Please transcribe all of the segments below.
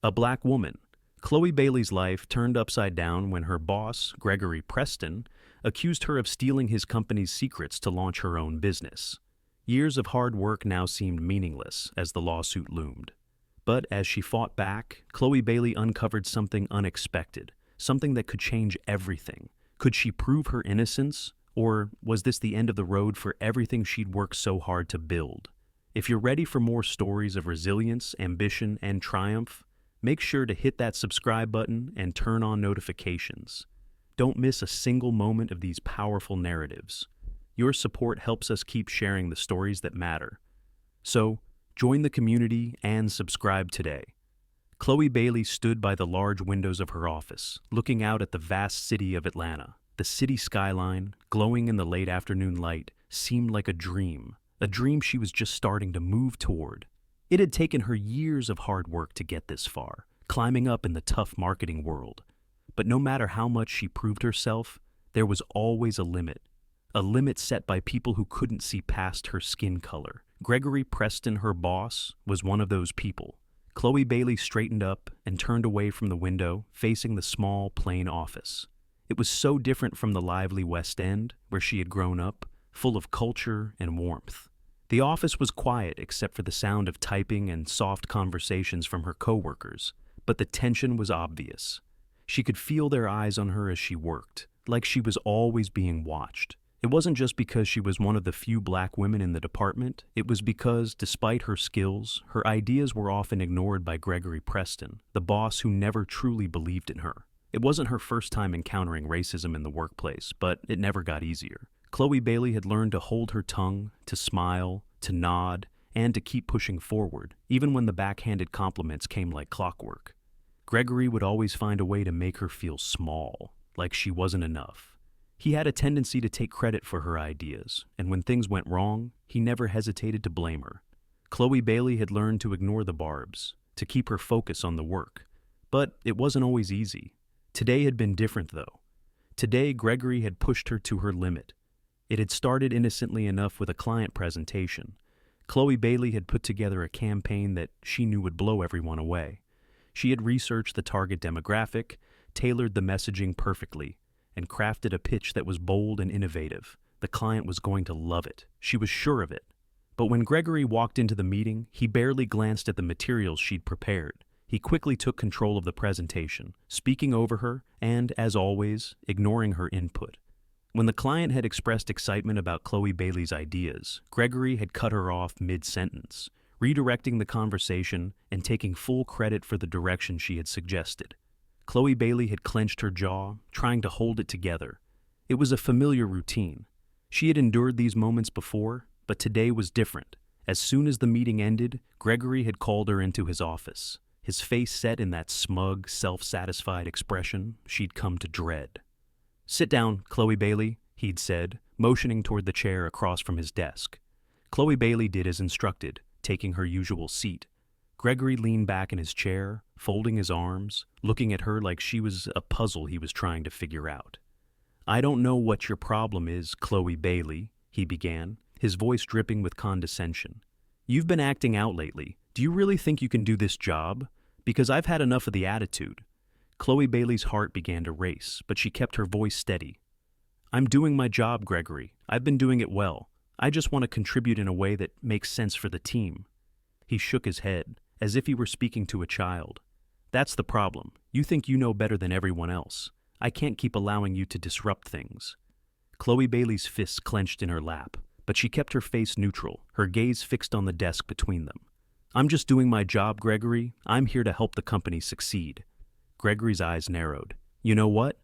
A black woman. Chloe Bailey's life turned upside down when her boss, Gregory Preston, accused her of stealing his company's secrets to launch her own business. Years of hard work now seemed meaningless as the lawsuit loomed. But as she fought back, Chloe Bailey uncovered something unexpected, something that could change everything. Could she prove her innocence, or was this the end of the road for everything she'd worked so hard to build? If you're ready for more stories of resilience, ambition, and triumph, make sure to hit that subscribe button and turn on notifications. Don't miss a single moment of these powerful narratives. Your support helps us keep sharing the stories that matter. So, join the community and subscribe today. Chloe Bailey stood by the large windows of her office, looking out at the vast city of Atlanta. The city skyline, glowing in the late afternoon light, seemed like a dream she was just starting to move toward. It had taken her years of hard work to get this far, climbing up in the tough marketing world. But no matter how much she proved herself, there was always a limit set by people who couldn't see past her skin color. Gregory Preston, her boss, was one of those people. Chloe Bailey straightened up and turned away from the window, facing the small, plain office. It was so different from the lively West End, where she had grown up, full of culture and warmth. The office was quiet except for the sound of typing and soft conversations from her coworkers, but the tension was obvious. She could feel their eyes on her as she worked, like she was always being watched. It wasn't just because she was one of the few black women in the department, it was because, despite her skills, her ideas were often ignored by Gregory Preston, the boss who never truly believed in her. It wasn't her first time encountering racism in the workplace, but it never got easier. Chloe Bailey had learned to hold her tongue, to smile, to nod, and to keep pushing forward, even when the backhanded compliments came like clockwork. Gregory would always find a way to make her feel small, like she wasn't enough. He had a tendency to take credit for her ideas, and when things went wrong, he never hesitated to blame her. Chloe Bailey had learned to ignore the barbs, to keep her focus on the work. But it wasn't always easy. Today had been different, though. Today, Gregory had pushed her to her limit. It had started innocently enough with a client presentation. Chloe Bailey had put together a campaign that she knew would blow everyone away. She had researched the target demographic, tailored the messaging perfectly, and crafted a pitch that was bold and innovative. The client was going to love it. She was sure of it. But when Gregory walked into the meeting, he barely glanced at the materials she'd prepared. He quickly took control of the presentation, speaking over her and, as always, ignoring her input. When the client had expressed excitement about Chloe Bailey's ideas, Gregory had cut her off mid-sentence, redirecting the conversation and taking full credit for the direction she had suggested. Chloe Bailey had clenched her jaw, trying to hold it together. It was a familiar routine. She had endured these moments before, but today was different. As soon as the meeting ended, Gregory had called her into his office, his face set in that smug, self-satisfied expression she'd come to dread. "Sit down, Chloe Bailey," he'd said, motioning toward the chair across from his desk. Chloe Bailey did as instructed, taking her usual seat. Gregory leaned back in his chair, folding his arms, looking at her like she was a puzzle he was trying to figure out. "I don't know what your problem is, Chloe Bailey," he began, his voice dripping with condescension. "You've been acting out lately. Do you really think you can do this job? Because I've had enough of the attitude." Chloe Bailey's heart began to race, but she kept her voice steady. "I'm doing my job, Gregory. I've been doing it well. I just want to contribute in a way that makes sense for the team." He shook his head, as if he were speaking to a child. "That's the problem. You think you know better than everyone else. I can't keep allowing you to disrupt things." Chloe Bailey's fists clenched in her lap, but she kept her face neutral, her gaze fixed on the desk between them. "I'm just doing my job, Gregory. I'm here to help the company succeed." Gregory's eyes narrowed. "You know what?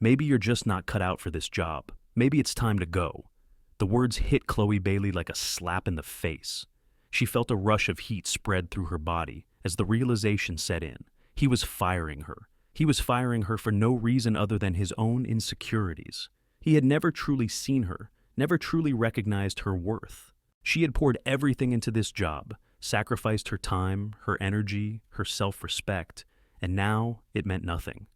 Maybe you're just not cut out for this job. Maybe it's time to go." The words hit Chloe Bailey like a slap in the face. She felt a rush of heat spread through her body as the realization set in. He was firing her. He was firing her for no reason other than his own insecurities. He had never truly seen her, never truly recognized her worth. She had poured everything into this job, sacrificed her time, her energy, her self-respect, and now it meant nothing.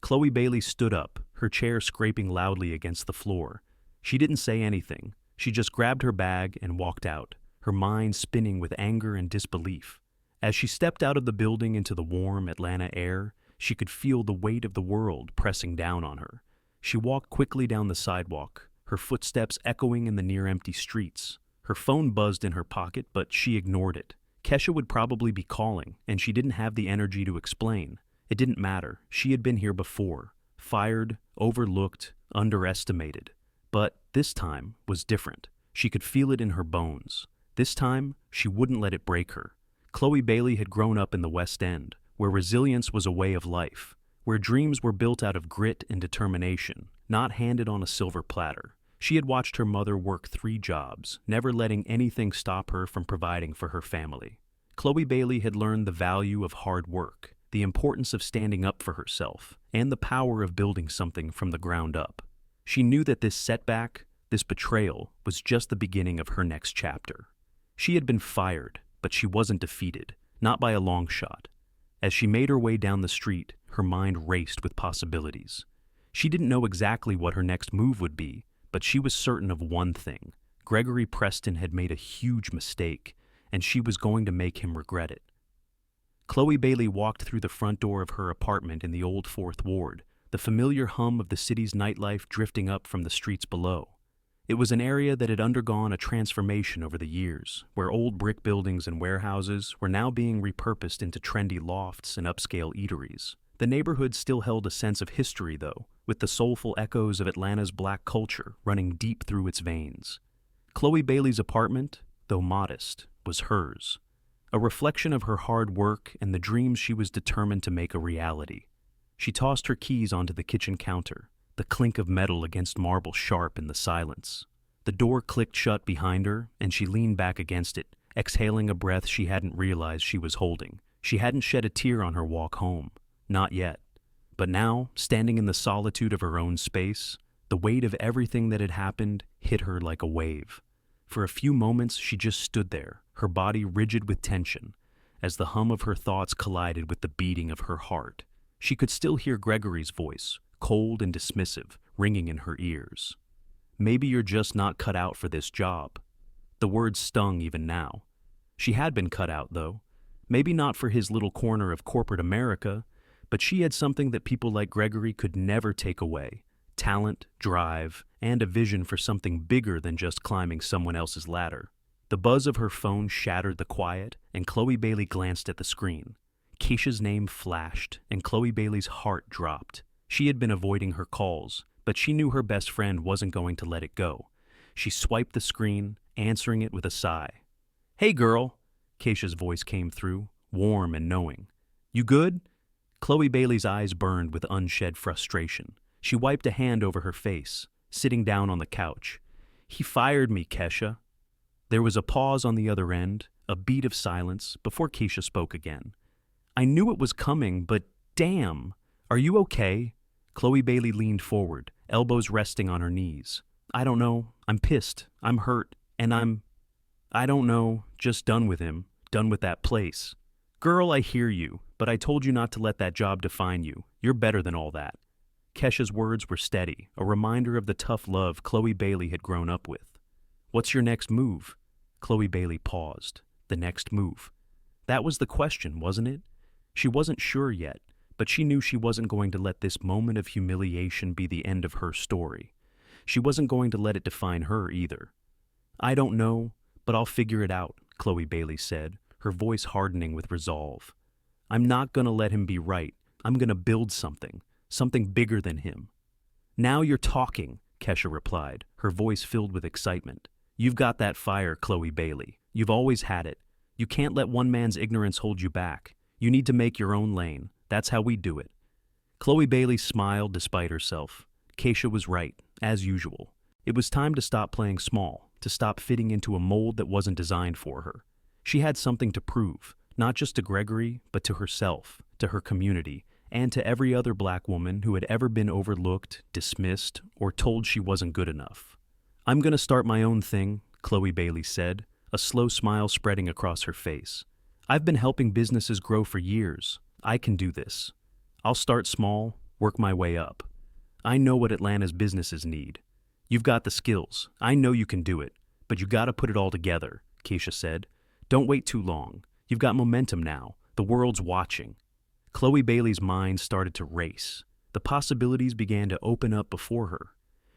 Chloe Bailey stood up, her chair scraping loudly against the floor. She didn't say anything. She just grabbed her bag and walked out, her mind spinning with anger and disbelief. As she stepped out of the building into the warm Atlanta air, she could feel the weight of the world pressing down on her. She walked quickly down the sidewalk, her footsteps echoing in the near-empty streets. Her phone buzzed in her pocket, but she ignored it. Kesha would probably be calling, and she didn't have the energy to explain. It didn't matter. She had been here before. Fired, overlooked, underestimated. But this time was different. She could feel it in her bones. This time, she wouldn't let it break her. Chloe Bailey had grown up in the West End, where resilience was a way of life, where dreams were built out of grit and determination, not handed on a silver platter. She had watched her mother work 3 jobs, never letting anything stop her from providing for her family. Chloe Bailey had learned the value of hard work, the importance of standing up for herself, and the power of building something from the ground up. She knew that this setback, this betrayal, was just the beginning of her next chapter. She had been fired, but she wasn't defeated, not by a long shot. As she made her way down the street, her mind raced with possibilities. She didn't know exactly what her next move would be, but she was certain of one thing. Gregory Preston had made a huge mistake, and she was going to make him regret it. Chloe Bailey walked through the front door of her apartment in the old Fourth Ward, the familiar hum of the city's nightlife drifting up from the streets below. It was an area that had undergone a transformation over the years, where old brick buildings and warehouses were now being repurposed into trendy lofts and upscale eateries. The neighborhood still held a sense of history, though, with the soulful echoes of Atlanta's black culture running deep through its veins. Chloe Bailey's apartment, though modest, was hers, a reflection of her hard work and the dreams she was determined to make a reality. She tossed her keys onto the kitchen counter, the clink of metal against marble sharp in the silence. The door clicked shut behind her, and she leaned back against it, exhaling a breath she hadn't realized she was holding. She hadn't shed a tear on her walk home. Not yet. But now, standing in the solitude of her own space, the weight of everything that had happened hit her like a wave. For a few moments, she just stood there, her body rigid with tension, as the hum of her thoughts collided with the beating of her heart. She could still hear Gregory's voice, cold and dismissive, ringing in her ears. Maybe you're just not cut out for this job. The words stung even now. She had been cut out, though. Maybe not for his little corner of corporate America, but she had something that people like Gregory could never take away: talent, drive, and a vision for something bigger than just climbing someone else's ladder. The buzz of her phone shattered the quiet, and Chloe Bailey glanced at the screen. Keisha's name flashed, and Chloe Bailey's heart dropped. She had been avoiding her calls, but she knew her best friend wasn't going to let it go. She swiped the screen, answering it with a sigh. "Hey, girl," Keisha's voice came through, warm and knowing. "You good?" Chloe Bailey's eyes burned with unshed frustration. She wiped a hand over her face, sitting down on the couch. "He fired me, Kesha." There was a pause on the other end, a beat of silence, before Keisha spoke again. "I knew it was coming, but damn, are you okay?" Chloe Bailey leaned forward, elbows resting on her knees. "I don't know. I'm pissed. I'm hurt. And I don't know, just done with him. Done with that place." "Girl, I hear you, but I told you not to let that job define you. You're better than all that." Kesha's words were steady, a reminder of the tough love Chloe Bailey had grown up with. "What's your next move?" Chloe Bailey paused. The next move. That was the question, wasn't it? She wasn't sure yet, but she knew she wasn't going to let this moment of humiliation be the end of her story. She wasn't going to let it define her either. "I don't know, but I'll figure it out," Chloe Bailey said, her voice hardening with resolve. "I'm not going to let him be right. I'm going to build something bigger than him." "Now you're talking," Kesha replied, her voice filled with excitement. "You've got that fire, Chloe Bailey. You've always had it. You can't let one man's ignorance hold you back. You need to make your own lane. That's how we do it." Chloe Bailey smiled despite herself. Keisha was right, as usual. It was time to stop playing small, to stop fitting into a mold that wasn't designed for her. She had something to prove, not just to Gregory, but to herself, to her community, and to every other black woman who had ever been overlooked, dismissed, or told she wasn't good enough. "I'm going to start my own thing," Chloe Bailey said, a slow smile spreading across her face. "I've been helping businesses grow for years. I can do this. I'll start small, work my way up. I know what Atlanta's businesses need. You've got the skills. I know you can do it, but you got to put it all together," Keisha said. "Don't wait too long. You've got momentum now. The world's watching. Chloe Bailey's mind started to race. The possibilities began to open up before her.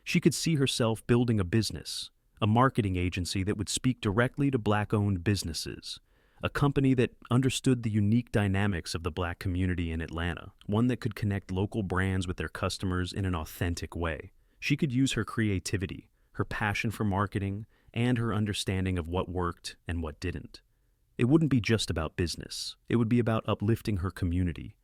She could see herself building a business, a marketing agency that would speak directly to Black-owned businesses, a company that understood the unique dynamics of the Black community in Atlanta, one that could connect local brands with their customers in an authentic way. She could use her creativity, her passion for marketing, and her understanding of what worked and what didn't. It wouldn't be just about business. It would be about uplifting her community,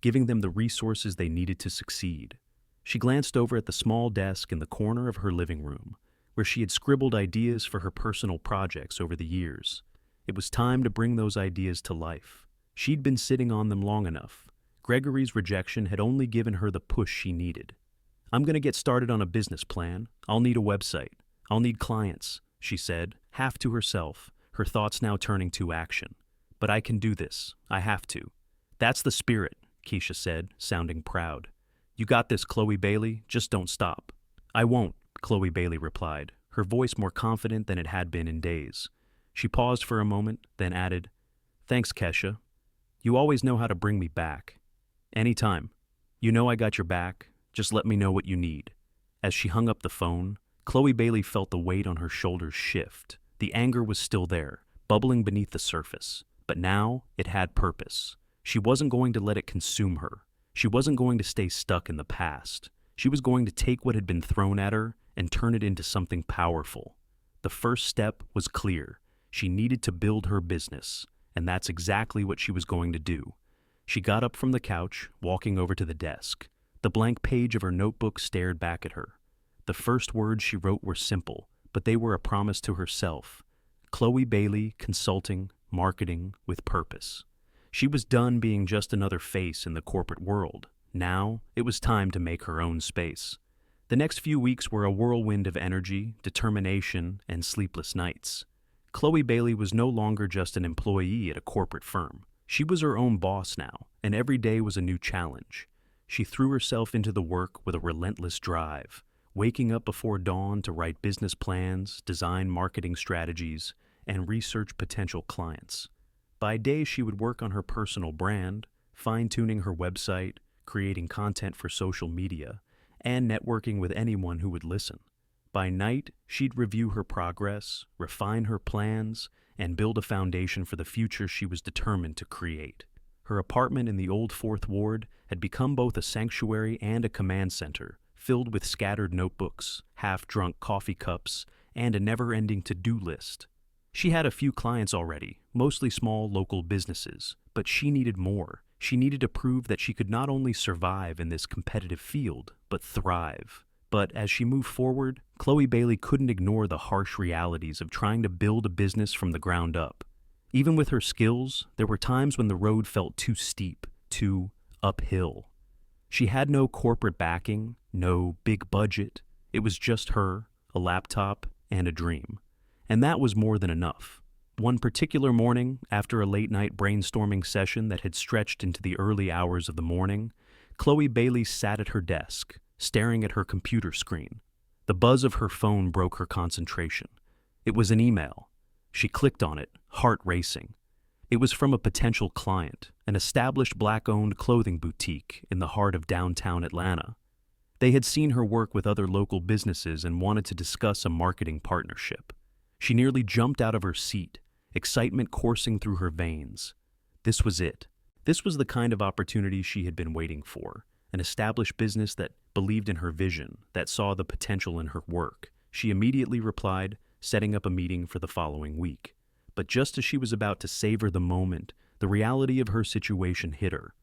giving them the resources they needed to succeed. She glanced over at the small desk in the corner of her living room, where she had scribbled ideas for her personal projects over the years. It was time to bring those ideas to life. She'd been sitting on them long enough. Gregory's rejection had only given her the push she needed. "I'm going to get started on a business plan. I'll need a website. I'll need clients," she said, half to herself, her thoughts now turning to action. "But I can do this. I have to." "That's the spirit," Keisha said, sounding proud. "You got this, Chloe Bailey. Just don't stop." "I won't," Chloe Bailey replied, her voice more confident than it had been in days. She paused for a moment, then added, "Thanks, Kesha. You always know how to bring me back. Anytime. You know I got your back. Just let me know what you need." As she hung up the phone, Chloe Bailey felt the weight on her shoulders shift. The anger was still there, bubbling beneath the surface, but now it had purpose. She wasn't going to let it consume her. She wasn't going to stay stuck in the past. She was going to take what had been thrown at her and turn it into something powerful. The first step was clear. She needed to build her business, and that's exactly what she was going to do. She got up from the couch, walking over to the desk. The blank page of her notebook stared back at her. The first words she wrote were simple, but they were a promise to herself. Chloe Bailey, consulting, marketing, with purpose. She was done being just another face in the corporate world. Now, it was time to make her own space. The next few weeks were a whirlwind of energy, determination, and sleepless nights. Chloe Bailey was no longer just an employee at a corporate firm. She was her own boss now, and every day was a new challenge. She threw herself into the work with a relentless drive, waking up before dawn to write business plans, design marketing strategies, and research potential clients. By day, she would work on her personal brand, fine-tuning her website, creating content for social media, and networking with anyone who would listen. By night, she'd review her progress, refine her plans, and build a foundation for the future she was determined to create. Her apartment in the old Fourth Ward had become both a sanctuary and a command center, filled with scattered notebooks, half-drunk coffee cups, and a never-ending to-do list. She had a few clients already, mostly small local businesses, but she needed more. She needed to prove that she could not only survive in this competitive field, but thrive. But as she moved forward, Chloe Bailey couldn't ignore the harsh realities of trying to build a business from the ground up. Even with her skills, there were times when the road felt too steep, too uphill. She had no corporate backing, no big budget. It was just her, a laptop, and a dream. And that was more than enough. One particular morning, after a late-night brainstorming session that had stretched into the early hours of the morning, Chloe Bailey sat at her desk, staring at her computer screen. The buzz of her phone broke her concentration. It was an email. She clicked on it, heart racing. It was from a potential client, an established Black-owned clothing boutique in the heart of downtown Atlanta. They had seen her work with other local businesses and wanted to discuss a marketing partnership. She nearly jumped out of her seat, excitement coursing through her veins. This was it. This was the kind of opportunity she had been waiting for, an established business that believed in her vision, that saw the potential in her work. She immediately replied, setting up a meeting for the following week. But just as she was about to savor the moment, the reality of her situation hit her.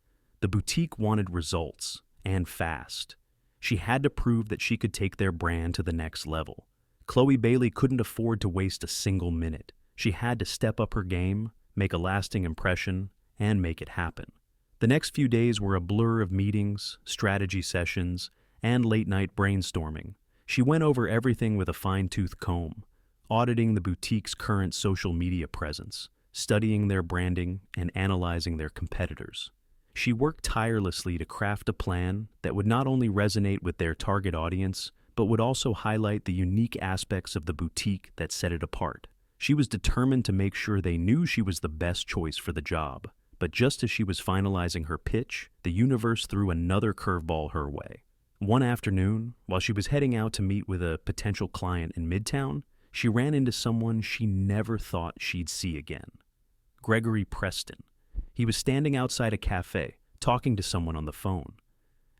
The boutique wanted results, and fast. She had to prove that she could take their brand to the next level. Chloe Bailey couldn't afford to waste a single minute. She had to step up her game, make a lasting impression, and make it happen. The next few days were a blur of meetings, strategy sessions, and late-night brainstorming. She went over everything with a fine-tooth comb, auditing the boutique's current social media presence, studying their branding, and analyzing their competitors. She worked tirelessly to craft a plan that would not only resonate with their target audience, but would also highlight the unique aspects of the boutique that set it apart. She was determined to make sure they knew she was the best choice for the job. But just as she was finalizing her pitch, the universe threw another curveball her way. One afternoon, while she was heading out to meet with a potential client in Midtown, she ran into someone she never thought she'd see again. Gregory Preston. He was standing outside a cafe, talking to someone on the phone.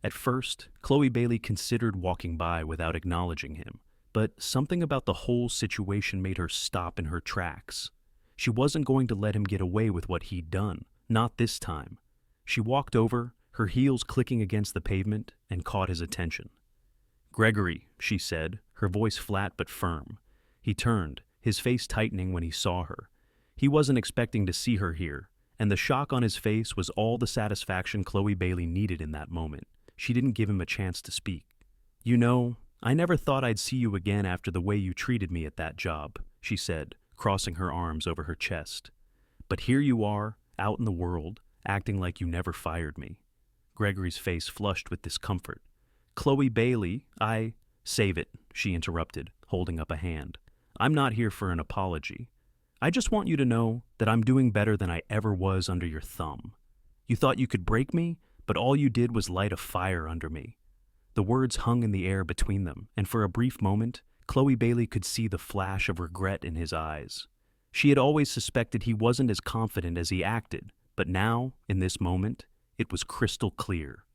At first, Chloe Bailey considered walking by without acknowledging him, but something about the whole situation made her stop in her tracks. She wasn't going to let him get away with what he'd done, not this time. She walked over, her heels clicking against the pavement, and caught his attention. "Gregory," she said, her voice flat but firm. He turned, his face tightening when he saw her. He wasn't expecting to see her here, and the shock on his face was all the satisfaction Chloe Bailey needed in that moment. She didn't give him a chance to speak. "You know, I never thought I'd see you again after the way you treated me at that job," she said, crossing her arms over her chest. "But here you are, out in the world, acting like you never fired me." Gregory's face flushed with discomfort. "Chloe Bailey, Save it," she interrupted, holding up a hand. "I'm not here for an apology. I just want you to know that I'm doing better than I ever was under your thumb. You thought you could break me, but all you did was light a fire under me." The words hung in the air between them, and for a brief moment, Chloe Bailey could see the flash of regret in his eyes. She had always suspected he wasn't as confident as he acted, but now, in this moment, it was crystal clear.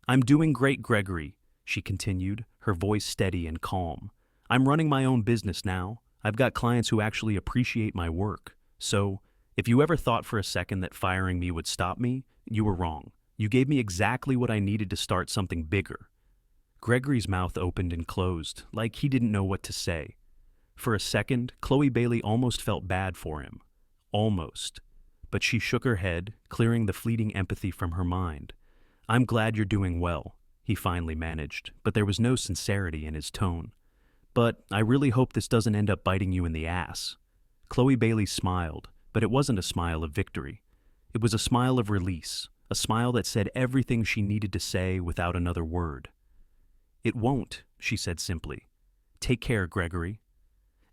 "I'm doing great, Gregory," she continued, her voice steady and calm. "I'm running my own business now. I've got clients who actually appreciate my work. So, if you ever thought for a second that firing me would stop me, you were wrong. You gave me exactly what I needed to start something bigger." Gregory's mouth opened and closed, like he didn't know what to say. For a second, Chloe Bailey almost felt bad for him. Almost. But she shook her head, clearing the fleeting empathy from her mind. "I'm glad you're doing well," he finally managed, but there was no sincerity in his tone. "But I really hope this doesn't end up biting you in the ass." Chloe Bailey smiled, but it wasn't a smile of victory. It was a smile of release, a smile that said everything she needed to say without another word. "It won't," she said simply. "Take care, Gregory."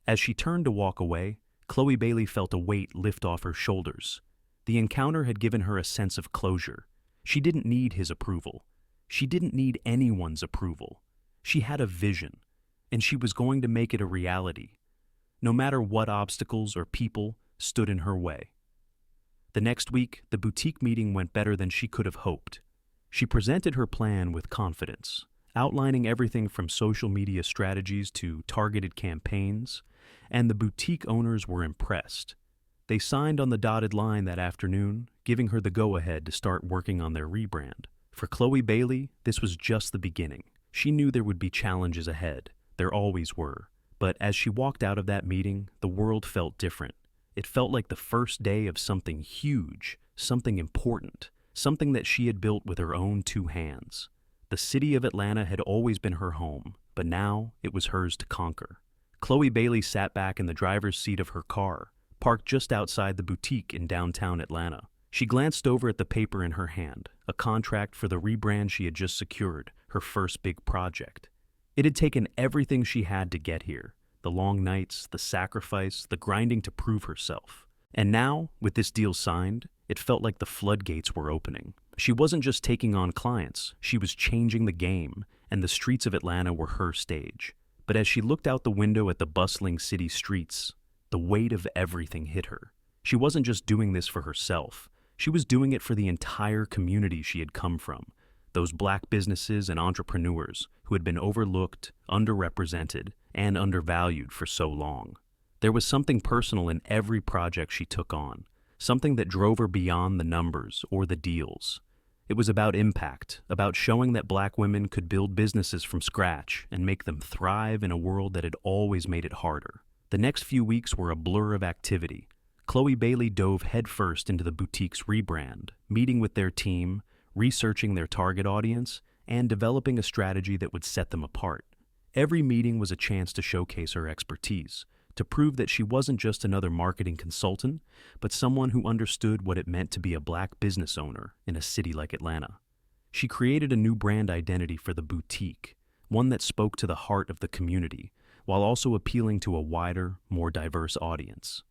As she turned to walk away, Chloe Bailey felt a weight lift off her shoulders. The encounter had given her a sense of closure. She didn't need his approval. She didn't need anyone's approval. She had a vision, and she was going to make it a reality, no matter what obstacles or people stood in her way. The next week, the boutique meeting went better than she could have hoped. She presented her plan with confidence, outlining everything from social media strategies to targeted campaigns, and the boutique owners were impressed. They signed on the dotted line that afternoon, giving her the go-ahead to start working on their rebrand. For Chloe Bailey, this was just the beginning. She knew there would be challenges ahead. There always were. But as she walked out of that meeting, the world felt different. It felt like the first day of something huge, something important, something that she had built with her own two hands. The city of Atlanta had always been her home, but now it was hers to conquer. Chloe Bailey sat back in the driver's seat of her car, parked just outside the boutique in downtown Atlanta. She glanced over at the paper in her hand, a contract for the rebrand she had just secured, her first big project. It had taken everything she had to get here, the long nights, the sacrifice, the grinding to prove herself. And now, with this deal signed, it felt like the floodgates were opening. She wasn't just taking on clients, she was changing the game, and the streets of Atlanta were her stage. But as she looked out the window at the bustling city streets, the weight of everything hit her. She wasn't just doing this for herself. She was doing it for the entire community she had come from, those black businesses and entrepreneurs who had been overlooked, underrepresented, and undervalued for so long. There was something personal in every project she took on, something that drove her beyond the numbers or the deals. It was about impact, about showing that black women could build businesses from scratch and make them thrive in a world that had always made it harder. The next few weeks were a blur of activity. Chloe Bailey dove headfirst into the boutique's rebrand, meeting with their team, researching their target audience, and developing a strategy that would set them apart. Every meeting was a chance to showcase her expertise, to prove that she wasn't just another marketing consultant, but someone who understood what it meant to be a black business owner in a city like Atlanta. She created a new brand identity for the boutique, one that spoke to the heart of the community, while also appealing to a wider, more diverse audience.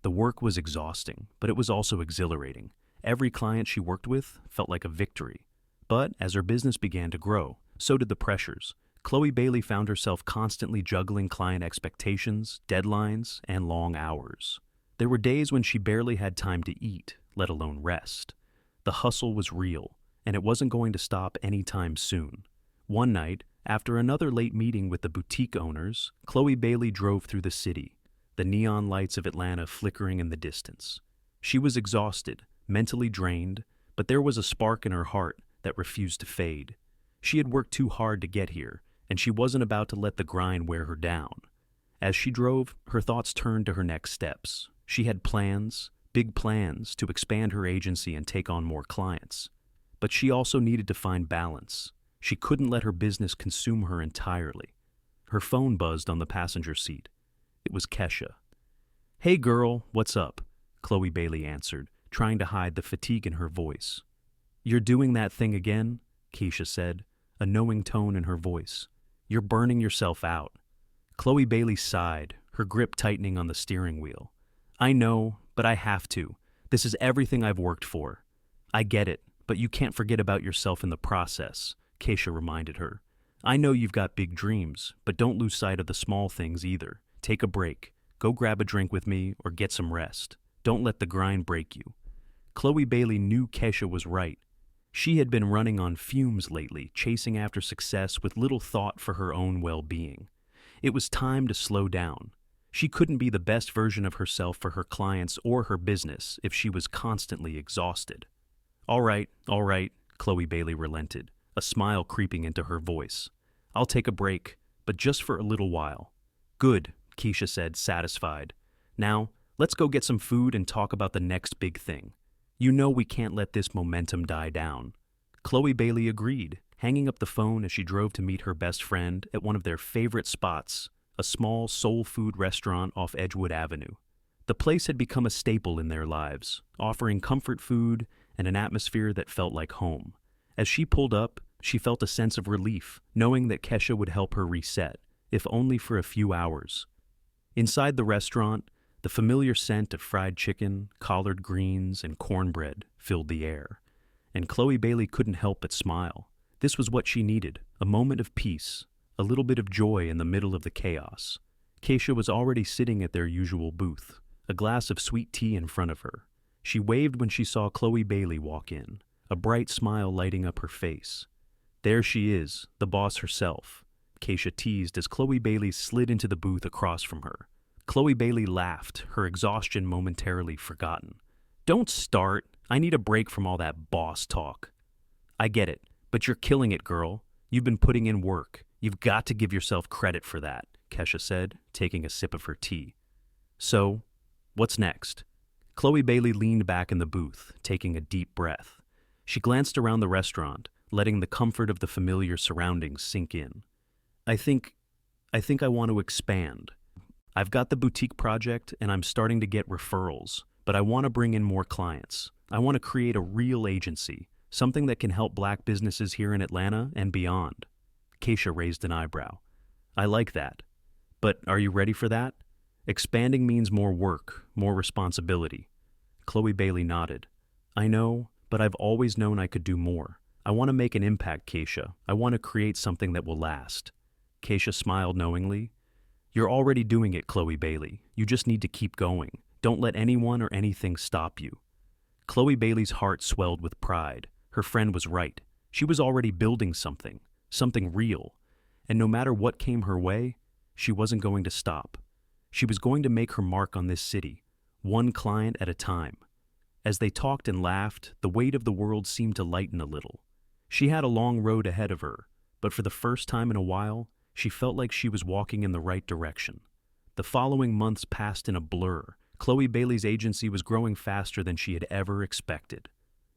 The work was exhausting, but it was also exhilarating. Every client she worked with felt like a victory. But as her business began to grow, so did the pressures. Chloe Bailey found herself constantly juggling client expectations, deadlines, and long hours. There were days when she barely had time to eat, let alone rest. The hustle was real, and it wasn't going to stop anytime soon. One night, after another late meeting with the boutique owners, Chloe Bailey drove through the city, the neon lights of Atlanta flickering in the distance. She was exhausted, mentally drained, but there was a spark in her heart that refused to fade. She had worked too hard to get here, and she wasn't about to let the grind wear her down. As she drove, her thoughts turned to her next steps. She had plans, big plans, to expand her agency and take on more clients. But she also needed to find balance. She couldn't let her business consume her entirely. Her phone buzzed on the passenger seat. It was Kesha. "Hey girl, what's up?" Chloe Bailey answered, trying to hide the fatigue in her voice. "You're doing that thing again?" Keisha said, a knowing tone in her voice. "You're burning yourself out." Chloe Bailey sighed, her grip tightening on the steering wheel. "I know, but I have to. This is everything I've worked for." "I get it, but you can't forget about yourself in the process," Keisha reminded her. "I know you've got big dreams, but don't lose sight of the small things either. Take a break. Go grab a drink with me or get some rest. Don't let the grind break you." Chloe Bailey knew Keisha was right. She had been running on fumes lately, chasing after success with little thought for her own well-being. It was time to slow down. She couldn't be the best version of herself for her clients or her business if she was constantly exhausted. All right, Chloe Bailey relented, a smile creeping into her voice. "I'll take a break, but just for a little while." "Good," Keisha said, satisfied. "Now, let's go get some food and talk about the next big thing. You know we can't let this momentum die down." Chloe Bailey agreed, hanging up the phone as she drove to meet her best friend at one of their favorite spots, a small soul food restaurant off Edgewood Avenue. The place had become a staple in their lives, offering comfort food and an atmosphere that felt like home. As she pulled up, she felt a sense of relief, knowing that Kesha would help her reset, if only for a few hours. Inside the restaurant, the familiar scent of fried chicken, collard greens, and cornbread filled the air, and Chloe Bailey couldn't help but smile. This was what she needed, a moment of peace, a little bit of joy in the middle of the chaos. Keisha was already sitting at their usual booth, a glass of sweet tea in front of her. She waved when she saw Chloe Bailey walk in, a bright smile lighting up her face. "There she is, the boss herself," Keisha teased as Chloe Bailey slid into the booth across from her. Chloe Bailey laughed, her exhaustion momentarily forgotten. "Don't start. I need a break from all that boss talk." "I get it, but you're killing it, girl. You've been putting in work. You've got to give yourself credit for that," Kesha said, taking a sip of her tea. "So, what's next?" Chloe Bailey leaned back in the booth, taking a deep breath. She glanced around the restaurant, letting the comfort of the familiar surroundings sink in. I think I want to expand. I've got the boutique project and I'm starting to get referrals, but I want to bring in more clients. I want to create a real agency, something that can help Black businesses here in Atlanta and beyond." Keisha raised an eyebrow. "I like that. But are you ready for that? Expanding means more work, more responsibility." Chloe Bailey nodded. "I know, but I've always known I could do more. I want to make an impact, Keisha. I want to create something that will last." Keisha smiled knowingly. "You're already doing it, Chloe Bailey. You just need to keep going. Don't let anyone or anything stop you." Chloe Bailey's heart swelled with pride. Her friend was right. She was already building something real. And no matter what came her way, she wasn't going to stop. She was going to make her mark on this city, one client at a time. As they talked and laughed, the weight of the world seemed to lighten a little. She had a long road ahead of her, but for the first time in a while, she felt like she was walking in the right direction. The following months passed in a blur. Chloe Bailey's agency was growing faster than she had ever expected.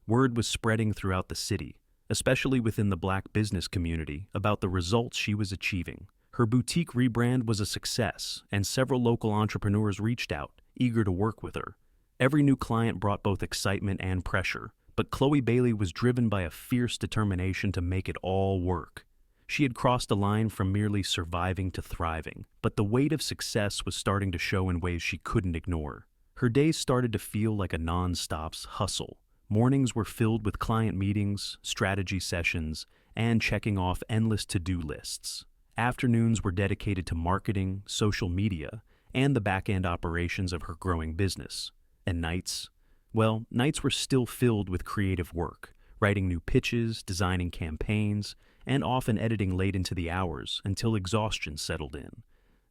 Word was spreading throughout the city, especially within the Black business community, about the results she was achieving. Her boutique rebrand was a success, and several local entrepreneurs reached out, eager to work with her. Every new client brought both excitement and pressure, but Chloe Bailey was driven by a fierce determination to make it all work. She had crossed a line from merely surviving to thriving, but the weight of success was starting to show in ways she couldn't ignore. Her days started to feel like a non-stop hustle. Mornings were filled with client meetings, strategy sessions, and checking off endless to-do lists. Afternoons were dedicated to marketing, social media, and the back-end operations of her growing business. And nights? Well, nights were still filled with creative work, writing new pitches, designing campaigns, and often editing late into the hours until exhaustion settled in.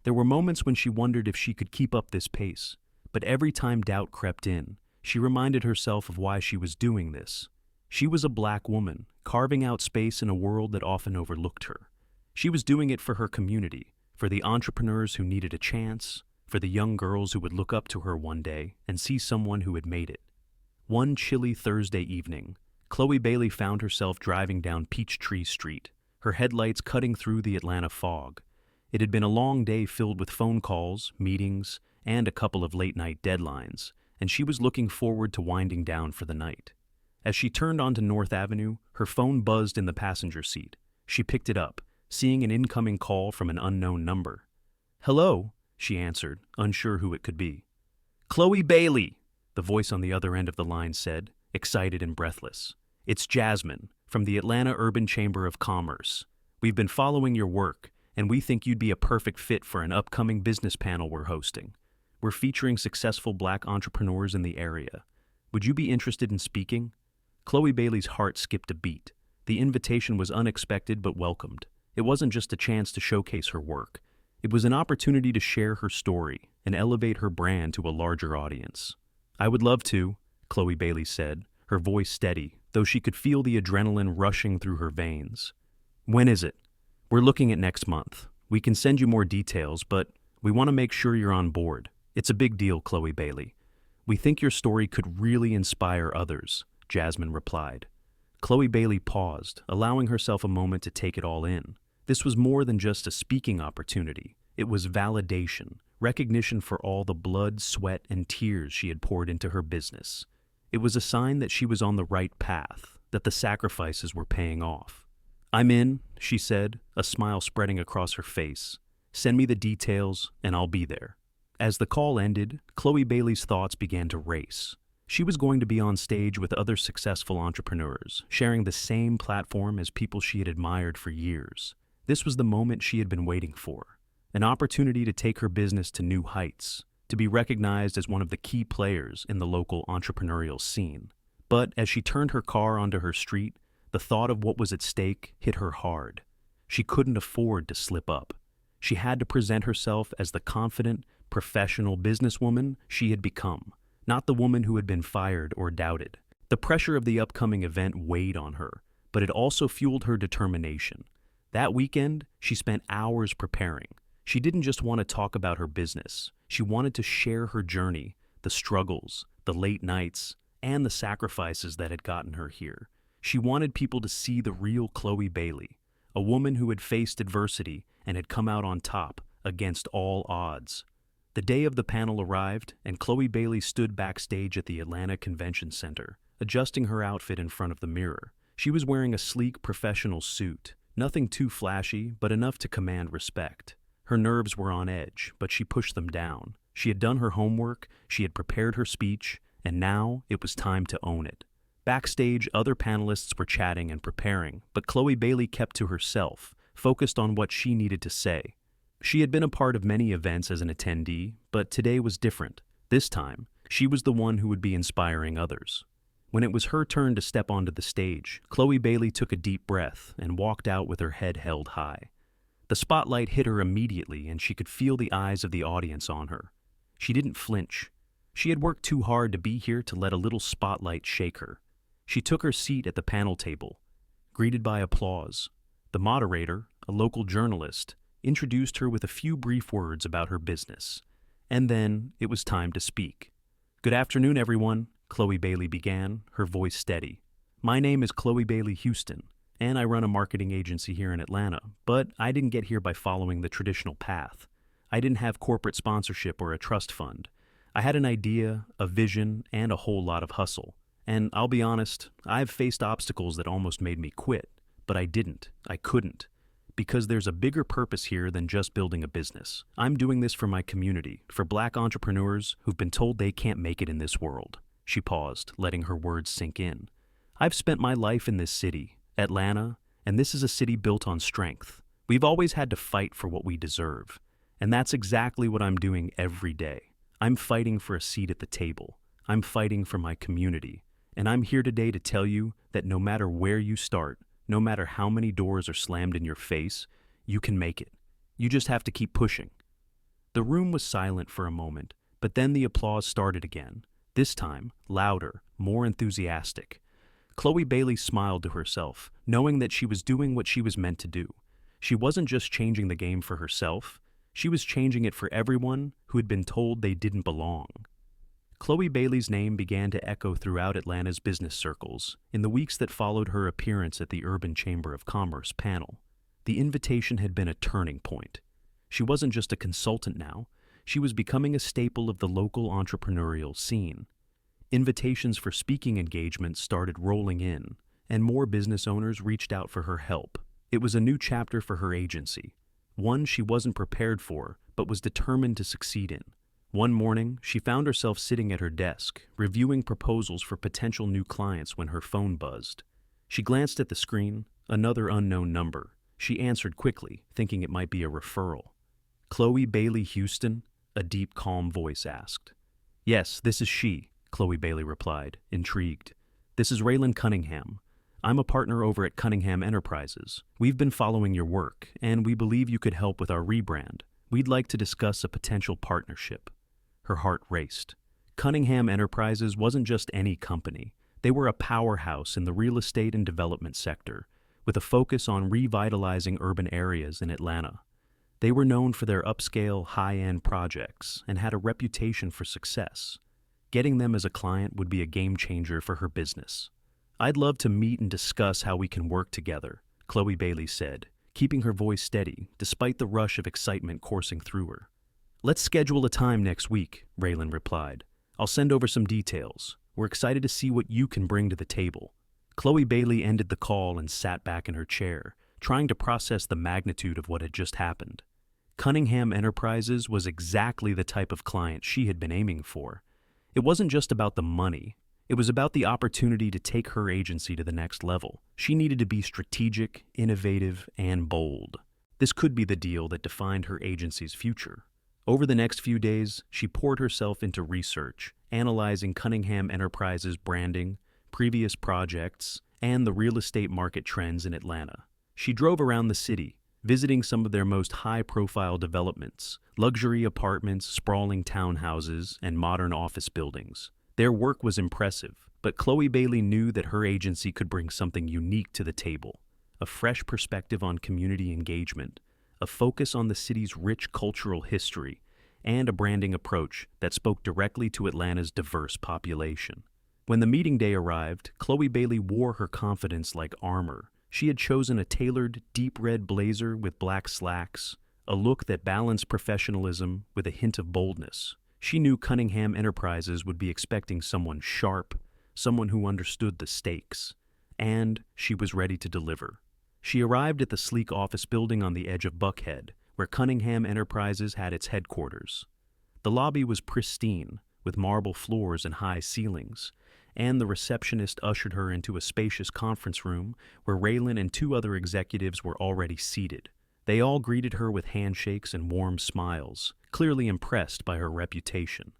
There were moments when she wondered if she could keep up this pace, but every time doubt crept in, she reminded herself of why she was doing this. She was a Black woman, carving out space in a world that often overlooked her. She was doing it for her community, for the entrepreneurs who needed a chance, for the young girls who would look up to her one day and see someone who had made it. One chilly Thursday evening, Chloe Bailey found herself driving down Peachtree Street, her headlights cutting through the Atlanta fog. It had been a long day filled with phone calls, meetings, and a couple of late-night deadlines, and she was looking forward to winding down for the night. As she turned onto North Avenue, her phone buzzed in the passenger seat. She picked it up, seeing an incoming call from an unknown number. "Hello," she answered, unsure who it could be. "Chloe Bailey," the voice on the other end of the line said, excited and breathless. "It's Jasmine, from the Atlanta Urban Chamber of Commerce. We've been following your work, and we think you'd be a perfect fit for an upcoming business panel we're hosting. We're featuring successful Black entrepreneurs in the area. Would you be interested in speaking?" Chloe Bailey's heart skipped a beat. The invitation was unexpected but welcomed. It wasn't just a chance to showcase her work. It was an opportunity to share her story and elevate her brand to a larger audience. "I would love to," Chloe Bailey said, her voice steady, though she could feel the adrenaline rushing through her veins. "When is it?" "We're looking at next month. We can send you more details, but we want to make sure you're on board. It's a big deal, Chloe Bailey. We think your story could really inspire others," Jasmine replied. Chloe Bailey paused, allowing herself a moment to take it all in. This was more than just a speaking opportunity. It was validation, recognition for all the blood, sweat, and tears she had poured into her business. It was a sign that she was on the right path, that the sacrifices were paying off. "I'm in," she said, a smile spreading across her face. "Send me the details, and I'll be there." As the call ended, Chloe Bailey's thoughts began to race. She was going to be on stage with other successful entrepreneurs, sharing the same platform as people she had admired for years. This was the moment she had been waiting for, an opportunity to take her business to new heights, to be recognized as one of the key players in the local entrepreneurial scene. But as she turned her car onto her street, the thought of what was at stake hit her hard. She couldn't afford to slip up. She had to present herself as the confident, professional businesswoman she had become, not the woman who had been fired or doubted. The pressure of the upcoming event weighed on her, but it also fueled her determination. That weekend, she spent hours preparing. She didn't just want to talk about her business. She wanted to share her journey, the struggles, the late nights, and the sacrifices that had gotten her here. She wanted people to see the real Chloe Bailey, a woman who had faced adversity and had come out on top against all odds. The day of the panel arrived, and Chloe Bailey stood backstage at the Atlanta Convention Center, adjusting her outfit in front of the mirror. She was wearing a sleek, professional suit, nothing too flashy, but enough to command respect. Her nerves were on edge, but she pushed them down. She had done her homework, she had prepared her speech, and now it was time to own it. Backstage, other panelists were chatting and preparing, but Chloe Bailey kept to herself, focused on what she needed to say. She had been a part of many events as an attendee, but today was different. This time, she was the one who would be inspiring others. When it was her turn to step onto the stage, Chloe Bailey took a deep breath and walked out with her head held high. The spotlight hit her immediately, and she could feel the eyes of the audience on her. She didn't flinch. She had worked too hard to be here to let a little spotlight shake her. She took her seat at the panel table, greeted by applause. The moderator, a local journalist, introduced her with a few brief words about her business. And then it was time to speak. "Good afternoon, everyone," Chloe Bailey began, her voice steady. "My name is Chloe Bailey Houston, and I run a marketing agency here in Atlanta, but I didn't get here by following the traditional path. I didn't have corporate sponsorship or a trust fund. I had an idea, a vision, and a whole lot of hustle. And I'll be honest, I've faced obstacles that almost made me quit, but I didn't. I couldn't. because there's a bigger purpose here than just building a business. I'm doing this for my community, for Black entrepreneurs who've been told they can't make it in this world. She paused, letting her words sink in. I've spent my life in this city, Atlanta, and this is a city built on strength. We've always had to fight for what we deserve. And that's exactly what I'm doing every day. I'm fighting for a seat at the table. I'm fighting for my community. And I'm here today to tell you that no matter where you start, no matter how many doors are slammed in your face, you can make it. You just have to keep pushing. The room was silent for a moment, but then the applause started again. This time, louder, more enthusiastic. Chloe Bailey smiled to herself, knowing that she was doing what she was meant to do. She wasn't just changing the game for herself, she was changing it for everyone who had been told they didn't belong. Chloe Bailey's name began to echo throughout Atlanta's business circles in the weeks that followed her appearance at the Urban Chamber of Commerce panel. The invitation had been a turning point. She wasn't just a consultant now, she was becoming a staple of the local entrepreneurial scene. Invitations for speaking engagements started rolling in, and more business owners reached out for her help. It was a new chapter for her agency, one she wasn't prepared for, but was determined to succeed in. One morning, she found herself sitting at her desk, reviewing proposals for potential new clients when her phone buzzed. She glanced at the screen, another unknown number. She answered quickly, thinking it might be a referral. Chloe Bailey Houston? A deep, calm voice asked. Yes, this is she, Chloe Bailey replied, intrigued. This is Raylan Cunningham. I'm a partner over at Cunningham Enterprises. We've been following your work, and we believe you could help with our rebrand. We'd like to discuss a potential partnership. Her heart raced. Cunningham Enterprises wasn't just any company. They were a powerhouse in the real estate and development sector, with a focus on revitalizing urban areas in Atlanta. They were known for their upscale, high-end projects and had a reputation for success. Getting them as a client would be a game changer for her business. I'd love to meet and discuss how we can work together, Chloe Bailey said, keeping her voice steady despite the rush of excitement coursing through her. Let's schedule a time next week, Raylan replied. I'll send over some details. We're excited to see what you can bring to the table. Chloe Bailey ended the call and sat back in her chair, trying to process the magnitude of what had just happened. Cunningham Enterprises was exactly the type of client she had been aiming for. It wasn't just about the money. It was about the opportunity to take her agency to the next level. She needed to be strategic, innovative, and bold. This could be the deal that defined her agency's future. Over the next few days, she poured herself into research, analyzing Cunningham Enterprises' branding, previous projects, and the real estate market trends in Atlanta. She drove around the city, visiting some of their most high-profile developments, luxury apartments, sprawling townhouses, and modern office buildings. Their work was impressive, but Chloe Bailey knew that her agency could bring something unique to the table, a fresh perspective on community engagement, a focus on the city's rich cultural history, and a branding approach that spoke directly to Atlanta's diverse population. When the meeting day arrived, Chloe Bailey wore her confidence like armor. She had chosen a tailored, deep red blazer with black slacks, a look that balanced professionalism with a hint of boldness. She knew Cunningham Enterprises would be expecting someone sharp, someone who understood the stakes, and she was ready to deliver. She arrived at the sleek office building on the edge of Buckhead, where Cunningham Enterprises had its headquarters. The lobby was pristine, with marble floors and high ceilings, and the receptionist ushered her into a spacious conference room where Raylan and two other executives were already seated. They all greeted her with handshakes and warm smiles, clearly impressed by her reputation.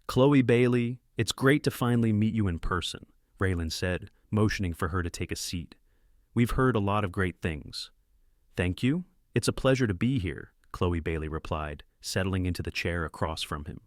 Chloe Bailey, it's great to finally meet you in person, Raylan said, motioning for her to take a seat. We've heard a lot of great things. Thank you. It's a pleasure to be here, Chloe Bailey replied, settling into the chair across from him.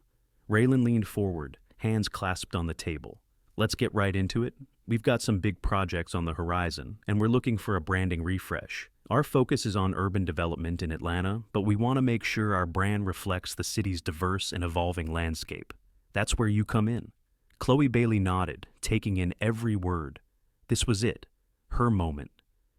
Raylan leaned forward, hands clasped on the table. Let's get right into it. We've got some big projects on the horizon, and we're looking for a branding refresh. Our focus is on urban development in Atlanta, but we want to make sure our brand reflects the city's diverse and evolving landscape. That's where you come in. Chloe Bailey nodded, taking in every word. This was it, her moment.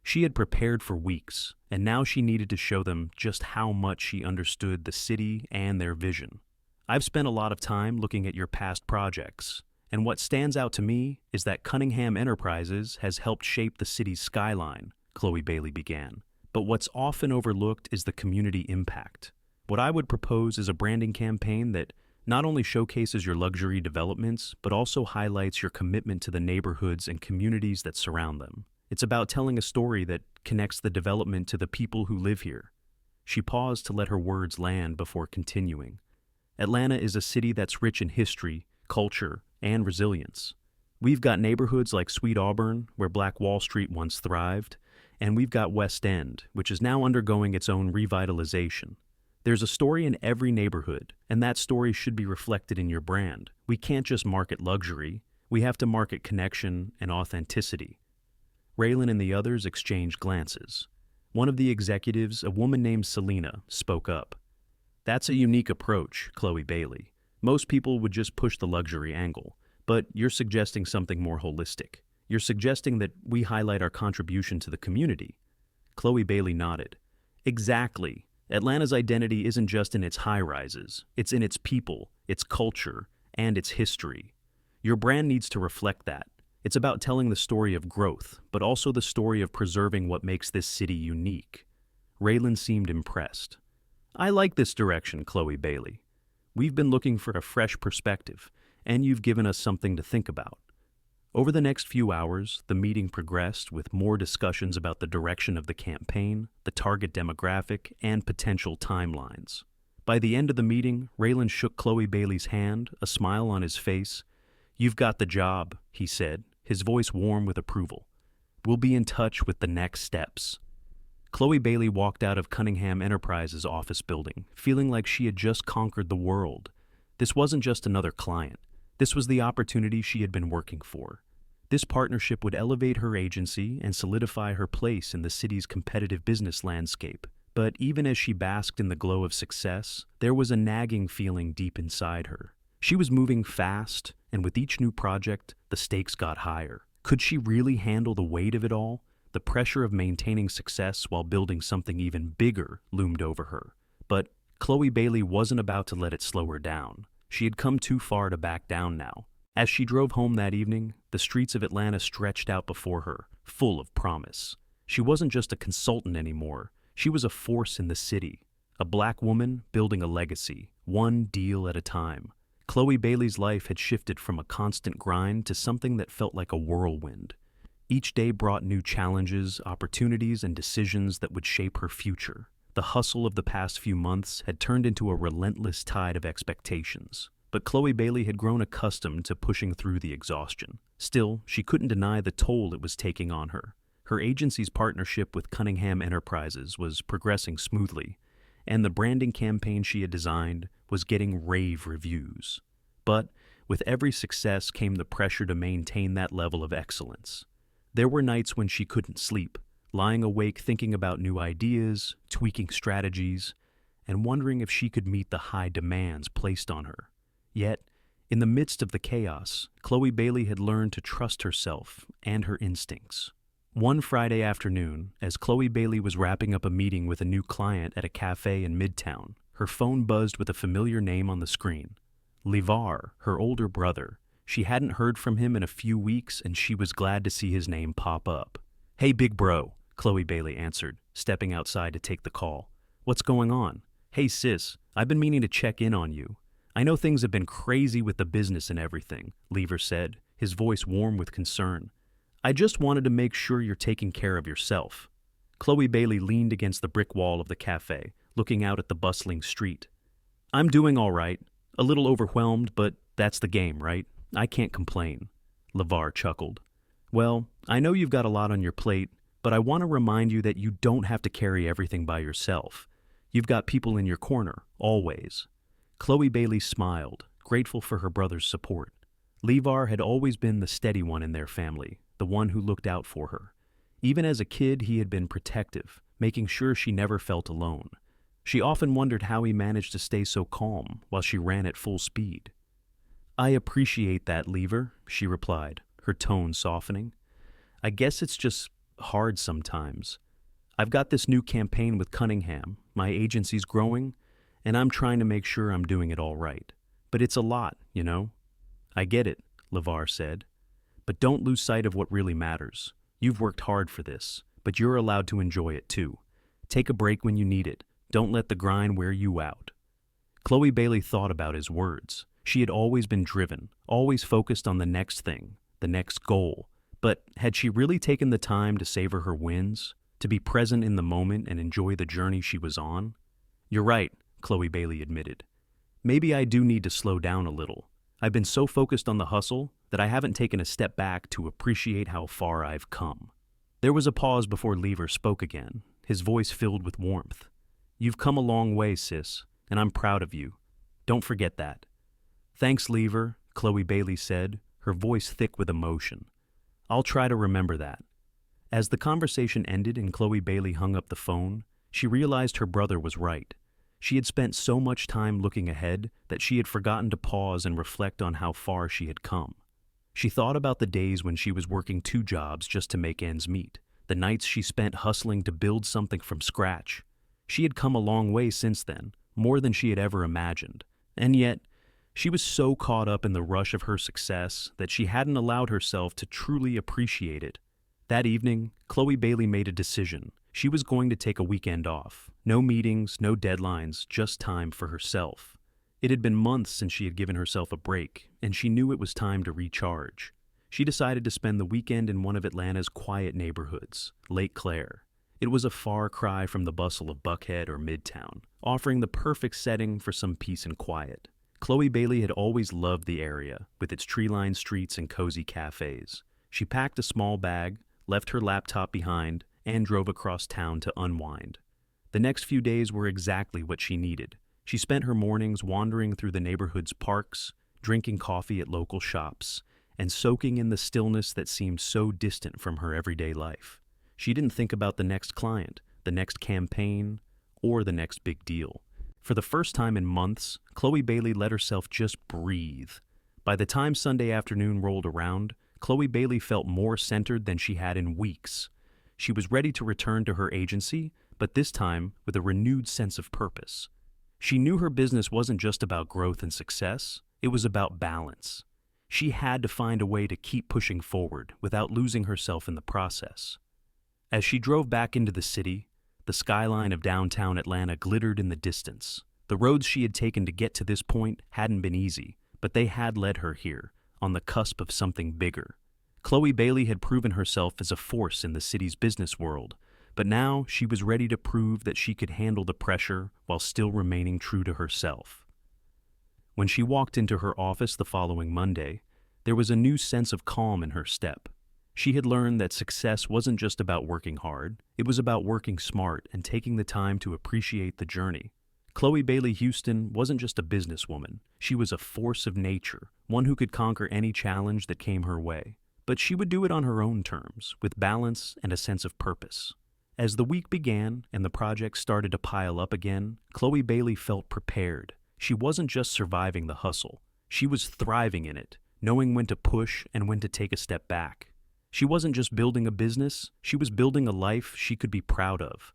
She had prepared for weeks, and now she needed to show them just how much she understood the city and their vision. I've spent a lot of time looking at your past projects, and what stands out to me is that Cunningham Enterprises has helped shape the city's skyline, Chloe Bailey began, But what's often overlooked is the community impact. What I would propose is a branding campaign that not only showcases your luxury developments, but also highlights your commitment to the neighborhoods and communities that surround them. It's about telling a story that connects the development to the people who live here. She paused to let her words land before continuing. Atlanta is a city that's rich in history, culture, and resilience. We've got neighborhoods like Sweet Auburn, where Black Wall Street once thrived, and we've got West End, which is now undergoing its own revitalization. There's a story in every neighborhood, and that story should be reflected in your brand. We can't just market luxury, we have to market connection and authenticity. Raylan and the others exchanged glances. One of the executives, a woman named Selena, spoke up. "That's a unique approach, Chloe Bailey. Most people would just push the luxury angle, but you're suggesting something more holistic. You're suggesting that we highlight our contribution to the community." Chloe Bailey nodded. "Exactly. Atlanta's identity isn't just in its high-rises. It's in its people, its culture, and its history. Your brand needs to reflect that. It's about telling the story of growth, but also the story of preserving what makes this city unique." Raylan seemed impressed. "I like this direction, Chloe Bailey. We've been looking for a fresh perspective, and you've given us something to think about." Over the next few hours, the meeting progressed with more discussions about the direction of the campaign, the target demographic, and potential timelines. By the end of the meeting, Raylan shook Chloe Bailey's hand, a smile on his face. "You've got the job," he said, his voice warm with approval. "We'll be in touch with the next steps." Chloe Bailey walked out of Cunningham Enterprises' office building, feeling like she had just conquered the world. This wasn't just another client. This was the opportunity she had been working for. This partnership would elevate her agency and solidify her place in the city's competitive business landscape. But even as she basked in the glow of success, there was a nagging feeling deep inside her. She was moving fast, and with each new project, the stakes got higher. Could she really handle the weight of it all? The pressure of maintaining success while building something even bigger loomed over her. But Chloe Bailey wasn't about to let it slow her down. She had come too far to back down now. As she drove home that evening, the streets of Atlanta stretched out before her, full of promise. She wasn't just a consultant anymore. She was a force in the city, a black woman building a legacy, one deal at a time. Chloe Bailey's life had shifted from a constant grind to something that felt like a whirlwind. Each day brought new challenges, opportunities, and decisions that would shape her future. The hustle of the past few months had turned into a relentless tide of expectations. But Chloe Bailey had grown accustomed to pushing through the exhaustion. Still, she couldn't deny the toll it was taking on her. Her agency's partnership with Cunningham Enterprises was progressing smoothly, and the branding campaign she had designed was getting rave reviews. But with every success came the pressure to maintain that level of excellence. There were nights when she couldn't sleep, lying awake thinking about new ideas, tweaking strategies, and wondering if she could meet the high demands placed on her. Yet, in the midst of the chaos, Chloe Bailey had learned to trust herself and her instincts. One Friday afternoon, as Chloe Bailey was wrapping up a meeting with a new client at a cafe in Midtown, her phone buzzed with a familiar name on the screen. LeVar, her older brother. She hadn't heard from him in a few weeks, and she was glad to see his name pop up. "Hey, big bro," Chloe Bailey answered, stepping outside to take the call. "What's going on?" "Hey, sis, I've been meaning to check in on you. I know things have been crazy with the business and everything," Lever said, his voice warm with concern. "I just wanted to make sure you're taking care of yourself." Chloe Bailey leaned against the brick wall of the cafe, looking out at the bustling street. "I'm doing all right. A little overwhelmed, but that's the game, right? I can't complain." LeVar chuckled. "Well, I know you've got a lot on your plate, but I want to remind you that you don't have to carry everything by yourself. You've got people in your corner, always." Chloe Bailey smiled, grateful for her brother's support. LeVar had always been the steady one in their family, the one who looked out for her. Even as a kid, he had been protective, making sure she never felt alone. She often wondered how he managed to stay so calm while she ran at full speed. "I appreciate that, Lever," she replied, her tone softening. "I guess it's just hard sometimes. I've got this new campaign with Cunningham, my agency's growing, and I'm trying to make sure I'm doing it all right. But it's a lot, you know?" "I get it," LeVar said. "But don't lose sight of what really matters. You've worked hard for this, but you're allowed to enjoy it too. Take a break when you need it. Don't let the grind wear you out. Chloe Bailey thought about his words. She had always been driven, always focused on the next thing, the next goal. But had she really taken the time to savor her wins, to be present in the moment and enjoy the journey she was on? You're right, Chloe Bailey admitted. Maybe I do need to slow down a little. I've been so focused on the hustle that I haven't taken a step back to appreciate how far I've come. There was a pause before Lever spoke again, his voice filled with warmth. You've come a long way, sis, and I'm proud of you. Don't forget that. Thanks, Lever, Chloe Bailey said, her voice thick with emotion. I'll try to remember that. As the conversation ended and Chloe Bailey hung up the phone, she realized her brother was right. She had spent so much time looking ahead that she had forgotten to pause and reflect on how far she had come. She thought about the days when she was working 2 jobs just to make ends meet, the nights she spent hustling to build something from scratch. She had come a long way since then, more than she had ever imagined. And yet, she was so caught up in the rush of her success that she hadn't allowed herself to truly appreciate it. That evening, Chloe Bailey made a decision. She was going to take a weekend off. No meetings, no deadlines, just time for herself. It had been months since she had given herself a break, and she knew it was time to recharge. She decided to spend the weekend in one of Atlanta's quiet neighborhoods, Lake Claire. It was a far cry from the bustle of Buckhead or Midtown, offering the perfect setting for some peace and quiet. Chloe Bailey had always loved the area, with its tree-lined streets and cozy cafes. She packed a small bag, left her laptop behind, and drove across town to unwind. The next few days were exactly what she needed. She spent her mornings wandering through the neighborhood's parks, drinking coffee at local shops, and soaking in the stillness that seemed so distant from her everyday life. She didn't think about the next client, the next campaign, or the next big deal. For the first time in months, Chloe Bailey let herself just breathe. By the time Sunday afternoon rolled around, Chloe Bailey felt more centered than she had in weeks. She was ready to return to her agency, but this time with a renewed sense of purpose. She knew her business wasn't just about growth and success, it was about balance. She had to find a way to keep pushing forward without losing herself in the process. As she drove back into the city, the skyline of downtown Atlanta glittered in the distance. The roads she had taken to get to this point hadn't been easy, but they had led her here, on the cusp of something bigger. Chloe Bailey had proven herself as a force in the city's business world, but now she was ready to prove that she could handle the pressure while still remaining true to herself. When she walked into her office the following Monday, there was a new sense of calm in her step. She had learned that success wasn't just about working hard, it was about working smart and taking the time to appreciate the journey. Chloe Bailey Houston wasn't just a businesswoman, she was a force of nature, one who could conquer any challenge that came her way. But she would do it on her own terms, with balance and a sense of purpose. As the week began and the projects started to pile up again, Chloe Bailey felt prepared. She wasn't just surviving the hustle, she was thriving in it, knowing when to push and when to take a step back. She wasn't just building a business, she was building a life she could be proud of.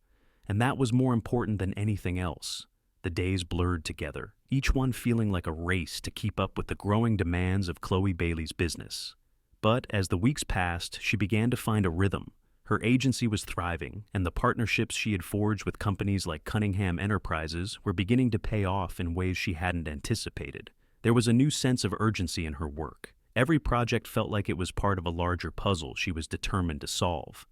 And that was more important than anything else. The days blurred together, each one feeling like a race to keep up with the growing demands of Chloe Bailey's business. But as the weeks passed, she began to find a rhythm. Her agency was thriving, and the partnerships she had forged with companies like Cunningham Enterprises were beginning to pay off in ways she hadn't anticipated. There was a new sense of urgency in her work. Every project felt like it was part of a larger puzzle she was determined to solve.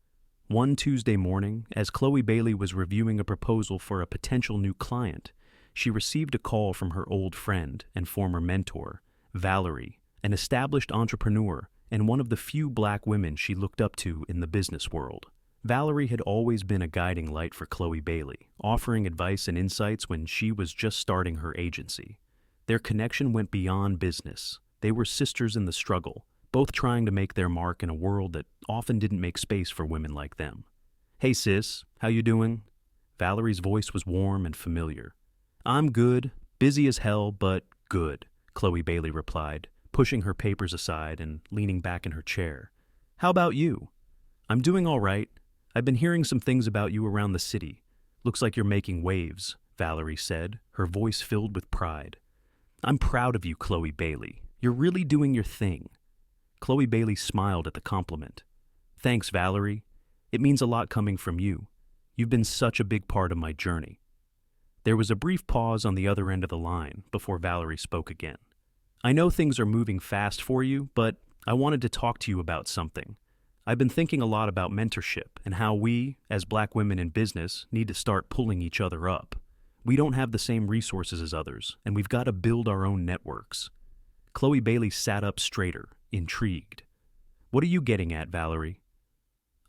One Tuesday morning, as Chloe Bailey was reviewing a proposal for a potential new client, she received a call from her old friend and former mentor, Valerie, an established entrepreneur and one of the few Black women she looked up to in the business world. Valerie had always been a guiding light for Chloe Bailey, offering advice and insights when she was just starting her agency. Their connection went beyond business. They were sisters in the struggle, both trying to make their mark in a world that often didn't make space for women like them. "Hey sis, how you doing?" Valerie's voice was warm and familiar. "I'm good, busy as hell, but good," Chloe Bailey replied, pushing her papers aside and leaning back in her chair. "How about you?" "I'm doing all right. I've been hearing some things about you around the city. Looks like you're making waves," Valerie said, her voice filled with pride. "I'm proud of you, Chloe Bailey. You're really doing your thing." Chloe Bailey smiled at the compliment. "Thanks, Valerie. It means a lot coming from you. You've been such a big part of my journey." There was a brief pause on the other end of the line before Valerie spoke again. "I know things are moving fast for you, but I wanted to talk to you about something. I've been thinking a lot about mentorship and how we, as Black women in business, need to start pulling each other up. We don't have the same resources as others, and we've got to build our own networks." Chloe Bailey sat up straighter, intrigued. "What are you getting at, Valerie?"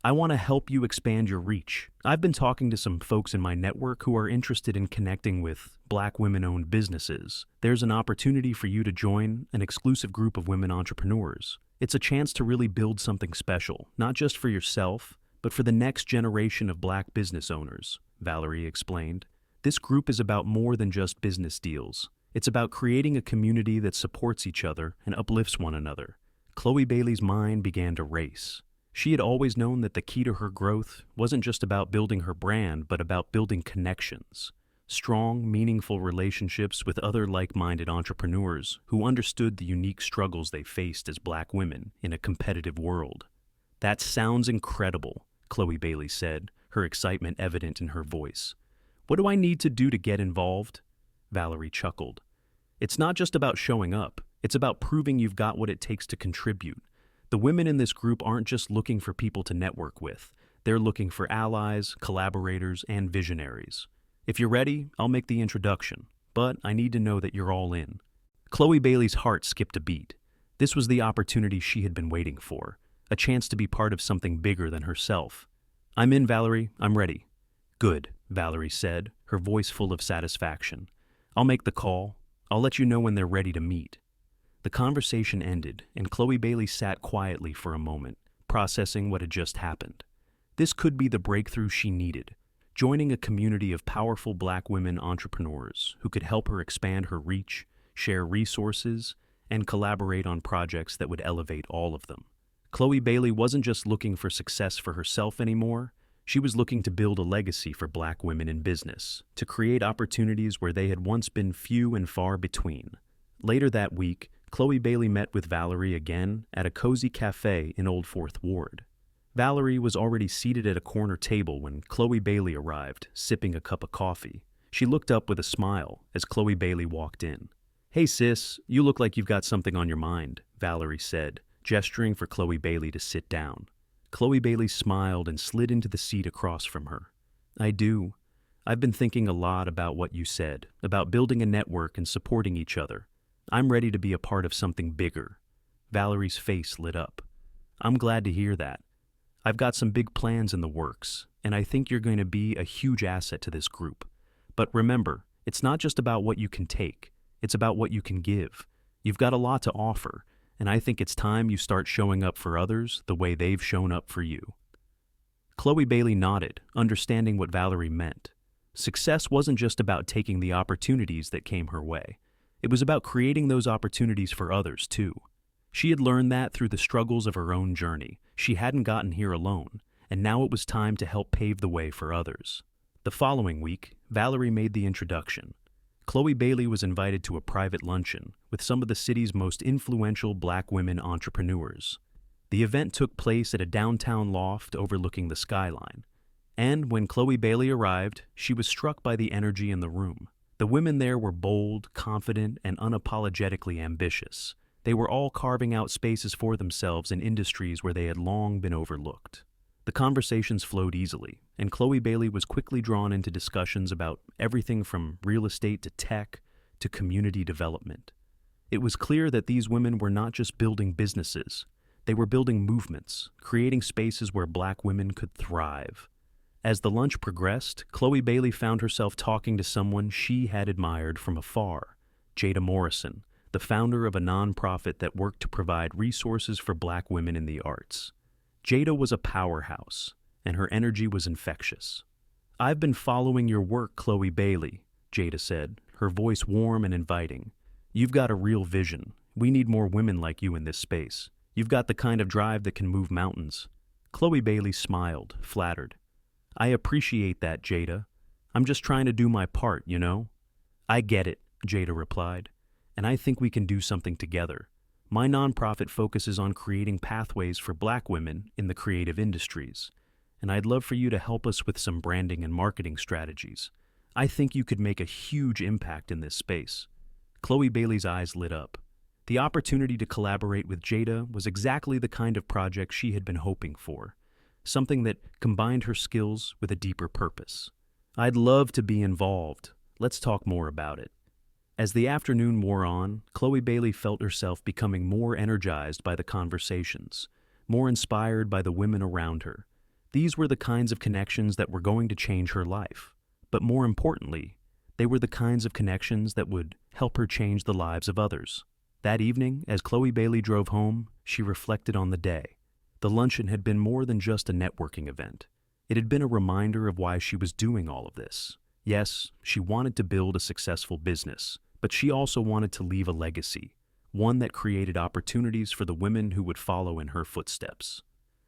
"I want to help you expand your reach. I've been talking to some folks in my network who are interested in connecting with Black women-owned businesses. There's an opportunity for you to join an exclusive group of women entrepreneurs. It's a chance to really build something special, not just for yourself, but for the next generation of Black business owners," Valerie explained. "This group is about more than just business deals. It's about creating a community that supports each other and uplifts one another." Chloe Bailey's mind began to race. She had always known that the key to her growth wasn't just about building her brand, but about building connections. Strong, meaningful relationships with other like-minded entrepreneurs who understood the unique struggles they faced as Black women in a competitive world. "That sounds incredible," Chloe Bailey said, her excitement evident in her voice. "What do I need to do to get involved?" Valerie chuckled. "It's not just about showing up. It's about proving you've got what it takes to contribute. The women in this group aren't just looking for people to network with. They're looking for allies, collaborators, and visionaries. If you're ready, I'll make the introduction, but I need to know that you're all in." Chloe Bailey's heart skipped a beat. This was the opportunity she had been waiting for, a chance to be part of something bigger than herself. "I'm in, Valerie. I'm ready." "Good," Valerie said, her voice full of satisfaction. "I'll make the call. I'll let you know when they're ready to meet." The conversation ended, and Chloe Bailey sat quietly for a moment, processing what had just happened. This could be the breakthrough she needed, joining a community of powerful Black women entrepreneurs who could help her expand her reach, share resources, and collaborate on projects that would elevate all of them. Chloe Bailey wasn't just looking for success for herself anymore. She was looking to build a legacy for Black women in business, to create opportunities where they had once been few and far between. Later that week, Chloe Bailey met with Valerie again at a cozy cafe in Old Fourth Ward. Valerie was already seated at a corner table when Chloe Bailey arrived, sipping a cup of coffee. She looked up with a smile as Chloe Bailey walked in. "Hey sis, you look like you've got something on your mind," Valerie said, gesturing for Chloe Bailey to sit down. Chloe Bailey smiled and slid into the seat across from her. "I do. I've been thinking a lot about what you said, about building a network and supporting each other. I'm ready to be a part of something bigger." Valerie's face lit up. "I'm glad to hear that. I've got some big plans in the works, and I think you're going to be a huge asset to this group. But remember, it's not just about what you can take, it's about what you can give. You've got a lot to offer, and I think it's time you start showing up for others the way they've shown up for you." Chloe Bailey nodded, understanding what Valerie meant. Success wasn't just about taking the opportunities that came her way. It was about creating those opportunities for others, too. She had learned that through the struggles of her own journey. She hadn't gotten here alone, and now it was time to help pave the way for others. The following week, Valerie made the introduction. Chloe Bailey was invited to a private luncheon with some of the city's most influential Black women entrepreneurs. The event took place at a downtown loft overlooking the skyline. And when Chloe Bailey arrived, she was struck by the energy in the room. The women there were bold, confident, and unapologetically ambitious. They were all carving out spaces for themselves in industries where they had long been overlooked. The conversations flowed easily, and Chloe Bailey was quickly drawn into discussions about everything from real estate to tech to community development. It was clear that these women were not just building businesses. They were building movements, creating spaces where Black women could thrive. As the lunch progressed, Chloe Bailey found herself talking to someone she had admired from afar, Jada Morrison, the founder of a nonprofit that worked to provide resources for Black women in the arts. Jada was a powerhouse, and her energy was infectious. "I've been following your work, Chloe Bailey," Jada said, her voice warm and inviting. "You've got a real vision. We need more women like you in this space. You've got the kind of drive that can move mountains." Chloe Bailey smiled, flattered. "I appreciate that, Jada. I'm just trying to do my part, you know?" "I get it," Jada replied, "and I think we can do something together. My nonprofit focuses on creating pathways for Black women in the creative industries. and I'd love for you to help us with some branding and marketing strategies. I think you could make a huge impact in this space." Chloe Bailey's eyes lit up. The opportunity to collaborate with Jada was exactly the kind of project she had been hoping for, something that combined her skills with a deeper purpose. "I'd love to be involved. Let's talk more about it." As the afternoon wore on, Chloe Bailey felt herself becoming more energized by the conversations, more inspired by the women around her. These were the kinds of connections that were going to change her life. But more importantly, they were the kinds of connections that would help her change the lives of others. That evening, as Chloe Bailey drove home, she reflected on the day. The luncheon had been more than just a networking event. It had been a reminder of why she was doing all of this. Yes, she wanted to build a successful business, but she also wanted to leave a legacy, one that created opportunities for the women who would follow in her footsteps.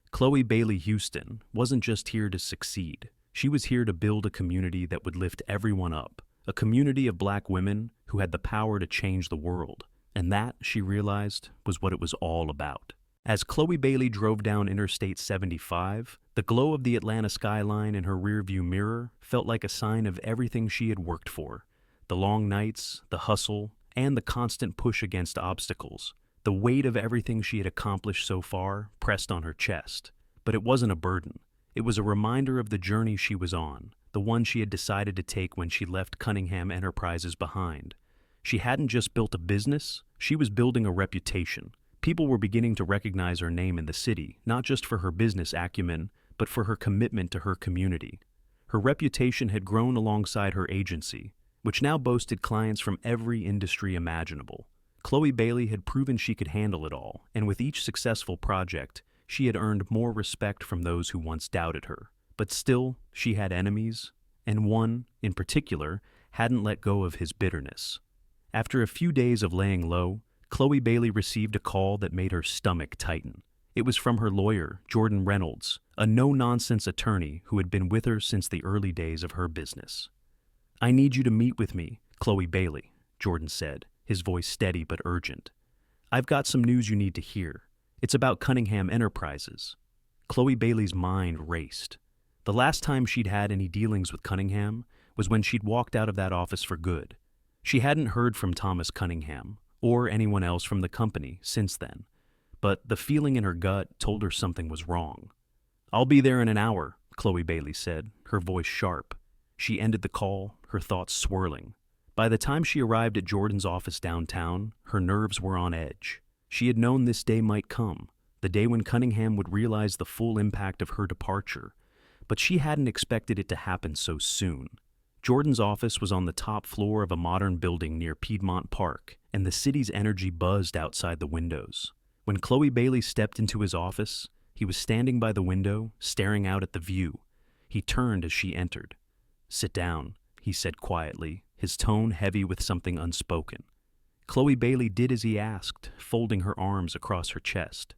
Chloe Bailey Houston wasn't just here to succeed. She was here to build a community that would lift everyone up, a community of Black women who had the power to change the world. And that, she realized, was what it was all about. As Chloe Bailey drove down Interstate 75, the glow of the Atlanta skyline in her rearview mirror felt like a sign of everything she had worked for. The long nights, the hustle, and the constant push against obstacles. The weight of everything she had accomplished so far pressed on her chest. But it wasn't a burden. It was a reminder of the journey she was on, the one she had decided to take when she left Cunningham Enterprises behind. She hadn't just built a business, she was building a reputation. People were beginning to recognize her name in the city, not just for her business acumen, but for her commitment to her community. Her reputation had grown alongside her agency, which now boasted clients from every industry imaginable. Chloe Bailey had proven she could handle it all, and with each successful project, she had earned more respect from those who once doubted her. But still, she had enemies, and one, in particular, hadn't let go of his bitterness. After a few days of laying low, Chloe Bailey received a call that made her stomach tighten. It was from her lawyer, Jordan Reynolds, a no-nonsense attorney who had been with her since the early days of her business. "I need you to meet with me, Chloe Bailey," Jordan said, his voice steady but urgent. "I've got some news you need to hear. It's about Cunningham Enterprises." Chloe Bailey's mind raced. The last time she'd had any dealings with Cunningham was when she'd walked out of that office for good. She hadn't heard from Thomas Cunningham, or anyone else from the company, since then. But the feeling in her gut told her something was wrong. "I'll be there in an hour," Chloe Bailey said, her voice sharp. She ended the call, her thoughts swirling. By the time she arrived at Jordan's office downtown, her nerves were on edge. She had known this day might come, the day when Cunningham would realize the full impact of her departure. But she hadn't expected it to happen so soon. Jordan's office was on the top floor of a modern building near Piedmont Park, and the city's energy buzzed outside the windows. When Chloe Bailey stepped into his office, he was standing by the window, staring out at the view. He turned as she entered. "Sit down," he said quietly, his tone heavy with something unspoken. Chloe Bailey did as he asked, folding her arms across her chest.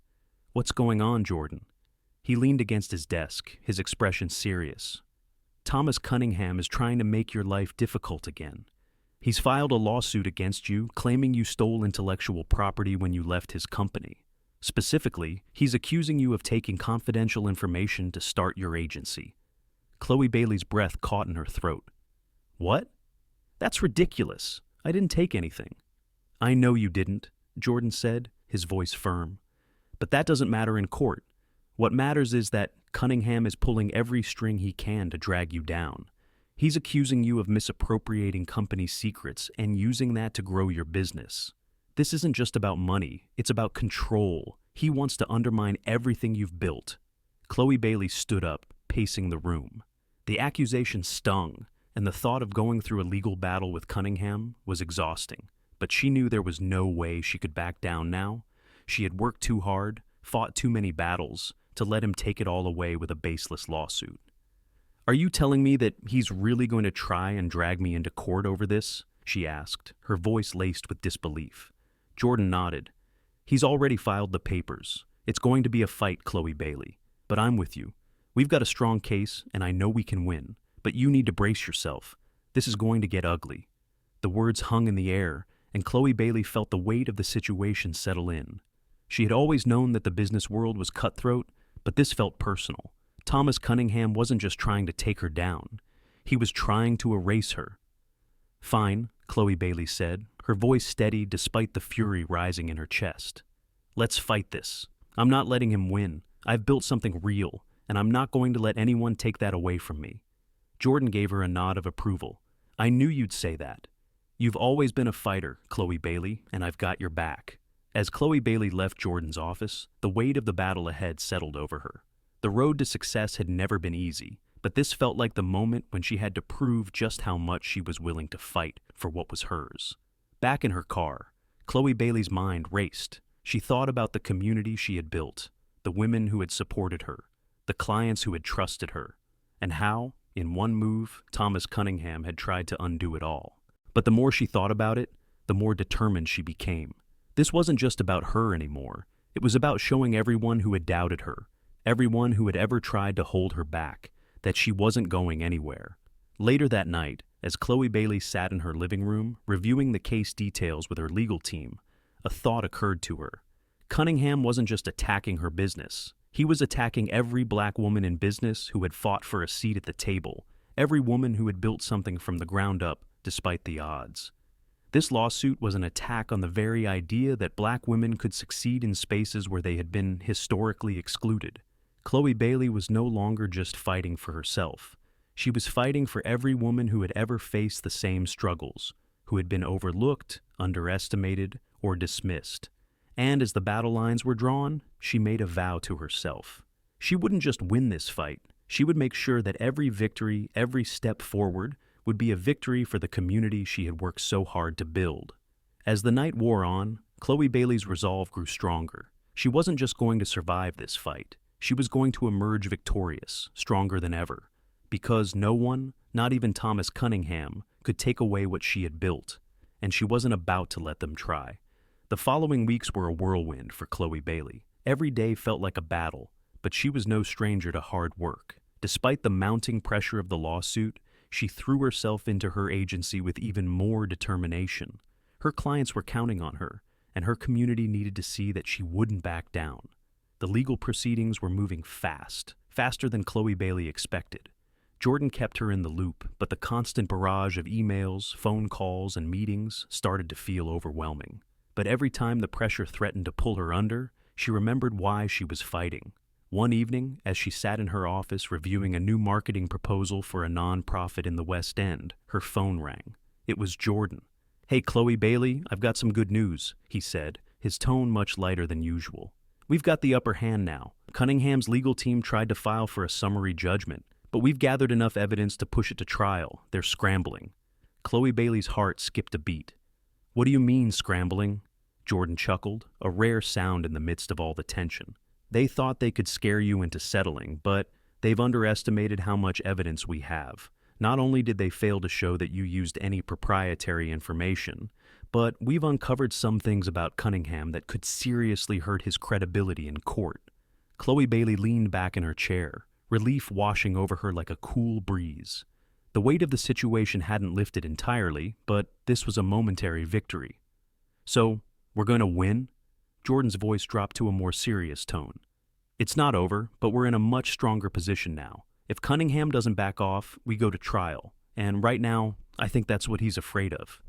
"What's going on, Jordan?" He leaned against his desk, his expression serious. "Thomas Cunningham is trying to make your life difficult again. He's filed a lawsuit against you, claiming you stole intellectual property when you left his company. Specifically, he's accusing you of taking confidential information to start your agency." Chloe Bailey's breath caught in her throat. "What? That's ridiculous. I didn't take anything." "I know you didn't," Jordan said, his voice firm. "But that doesn't matter in court. What matters is that Cunningham is pulling every string he can to drag you down. He's accusing you of misappropriating company secrets and using that to grow your business. This isn't just about money, it's about control. He wants to undermine everything you've built." Chloe Bailey stood up, pacing the room. The accusation stung, and the thought of going through a legal battle with Cunningham was exhausting. But she knew there was no way she could back down now. She had worked too hard, fought too many battles, to let him take it all away with a baseless lawsuit. "Are you telling me that he's really going to try and drag me into court over this?" she asked, her voice laced with disbelief. Jordan nodded. "He's already filed the papers. It's going to be a fight, Chloe Bailey. But I'm with you. We've got a strong case, and I know we can win. But you need to brace yourself. This is going to get ugly." The words hung in the air, and Chloe Bailey felt the weight of the situation settle in. She had always known that the business world was cutthroat, but this felt personal. Thomas Cunningham wasn't just trying to take her down. He was trying to erase her. "Fine," Chloe Bailey said, her voice steady despite the fury rising in her chest. "Let's fight this. I'm not letting him win. I've built something real, and I'm not going to let anyone take that away from me." Jordan gave her a nod of approval. "I knew you'd say that. You've always been a fighter, Chloe Bailey, and I've got your back." As Chloe Bailey left Jordan's office, the weight of the battle ahead settled over her. The road to success had never been easy, but this felt like the moment when she had to prove just how much she was willing to fight for what was hers. Back in her car, Chloe Bailey's mind raced. She thought about the community she had built, the women who had supported her, the clients who had trusted her, and how, in one move, Thomas Cunningham had tried to undo it all. But the more she thought about it, the more determined she became. This wasn't just about her anymore. It was about showing everyone who had doubted her, everyone who had ever tried to hold her back, that she wasn't going anywhere. Later that night, as Chloe Bailey sat in her living room, reviewing the case details with her legal team, a thought occurred to her. Cunningham wasn't just attacking her business. He was attacking every black woman in business who had fought for a seat at the table, every woman who had built something from the ground up despite the odds. This lawsuit was an attack on the very idea that black women could succeed in spaces where they had been historically excluded. Chloe Bailey was no longer just fighting for herself. She was fighting for every woman who had ever faced the same struggles, who had been overlooked, underestimated, or dismissed. And as the battle lines were drawn, she made a vow to herself. She wouldn't just win this fight. She would make sure that every victory, every step forward, would be a victory for the community she had worked so hard to build. As the night wore on, Chloe Bailey's resolve grew stronger. She wasn't just going to survive this fight. She was going to emerge victorious, stronger than ever, because no one, not even Thomas Cunningham, could take away what she had built, and she wasn't about to let them try. The following weeks were a whirlwind for Chloe Bailey. Every day felt like a battle, but she was no stranger to hard work. Despite the mounting pressure of the lawsuit, she threw herself into her agency with even more determination. Her clients were counting on her, and her community needed to see that she wouldn't back down. The legal proceedings were moving fast, faster than Chloe Bailey expected. Jordan kept her in the loop, but the constant barrage of emails, phone calls, and meetings started to feel overwhelming. But every time the pressure threatened to pull her under, she remembered why she was fighting. One evening, as she sat in her office reviewing a new marketing proposal for a nonprofit in the West End, her phone rang. It was Jordan. "Hey, Chloe Bailey, I've got some good news," he said, his tone much lighter than usual. "We've got the upper hand now. Cunningham's legal team tried to file for a summary judgment, but we've gathered enough evidence to push it to trial. They're scrambling." Chloe Bailey's heart skipped a beat. "What do you mean, scrambling?" Jordan chuckled, a rare sound in the midst of all the tension. "They thought they could scare you into settling, but they've underestimated how much evidence we have. Not only did they fail to show that you used any proprietary information, but we've uncovered some things about Cunningham that could seriously hurt his credibility in court." Chloe Bailey leaned back in her chair, relief washing over her like a cool breeze. The weight of the situation hadn't lifted entirely, but this was a momentary victory. "So, we're going to win?" Jordan's voice dropped to a more serious tone. "It's not over, but we're in a much stronger position now. If Cunningham doesn't back off, we go to trial. And right now, I think that's what he's afraid of."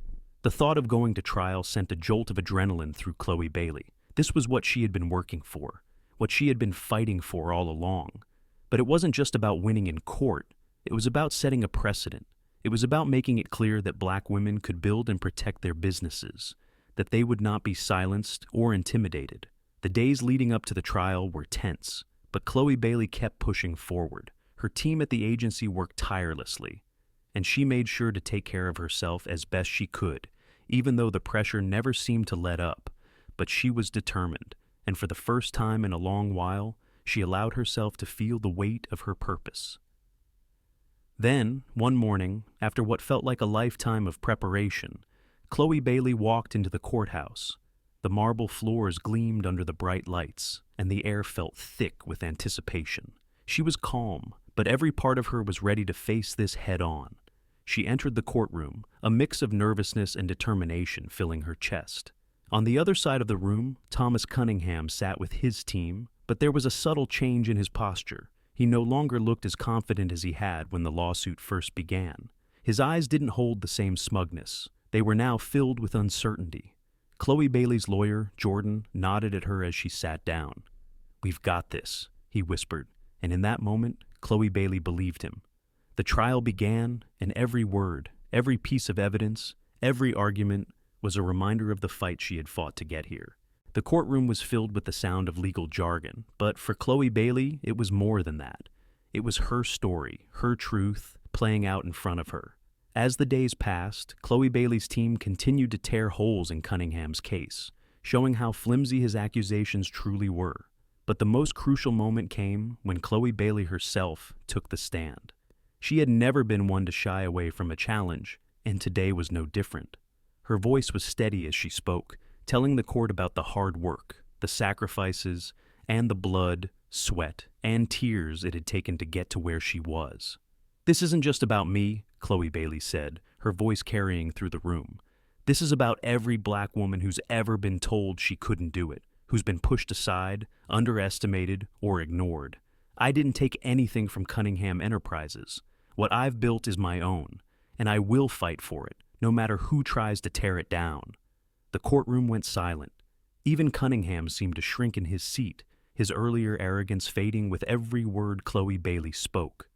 The thought of going to trial sent a jolt of adrenaline through Chloe Bailey. This was what she had been working for, what she had been fighting for all along. But it wasn't just about winning in court. It was about setting a precedent. It was about making it clear that black women could build and protect their businesses, that they would not be silenced or intimidated. The days leading up to the trial were tense, but Chloe Bailey kept pushing forward. Her team at the agency worked tirelessly, and she made sure to take care of herself as best she could, even though the pressure never seemed to let up. But she was determined, and for the first time in a long while, she allowed herself to feel the weight of her purpose. Then, one morning, after what felt like a lifetime of preparation, Chloe Bailey walked into the courthouse. The marble floors gleamed under the bright lights, and the air felt thick with anticipation. She was calm, but every part of her was ready to face this head-on. She entered the courtroom, a mix of nervousness and determination filling her chest. On the other side of the room, Thomas Cunningham sat with his team, but there was a subtle change in his posture. He no longer looked as confident as he had when the lawsuit first began. His eyes didn't hold the same smugness. They were now filled with uncertainty. Chloe Bailey's lawyer, Jordan, nodded at her as she sat down. "We've got this," he whispered, and in that moment, Chloe Bailey believed him. The trial began, and every word, every piece of evidence, every argument was a reminder of the fight she had fought to get here. The courtroom was filled with the sound of legal jargon, but for Chloe Bailey, it was more than that. It was her story, her truth, playing out in front of her. As the days passed, Chloe Bailey's team continued to tear holes in Cunningham's case, showing how flimsy his accusations truly were. But the most crucial moment came when Chloe Bailey herself took the stand. She had never been one to shy away from a challenge, and today was no different. Her voice was steady as she spoke, telling the court about the hard work, the sacrifices, and the blood, sweat, and tears it had taken to get to where she was. "This isn't just about me," Chloe Bailey said, her voice carrying through the room. "This is about every black woman who's ever been told she couldn't do it, who's been pushed aside, underestimated, or ignored. I didn't take anything from Cunningham Enterprises. What I've built is my own, and I will fight for it, no matter who tries to tear it down." The courtroom went silent. Even Cunningham seemed to shrink in his seat, his earlier arrogance fading with every word Chloe Bailey spoke.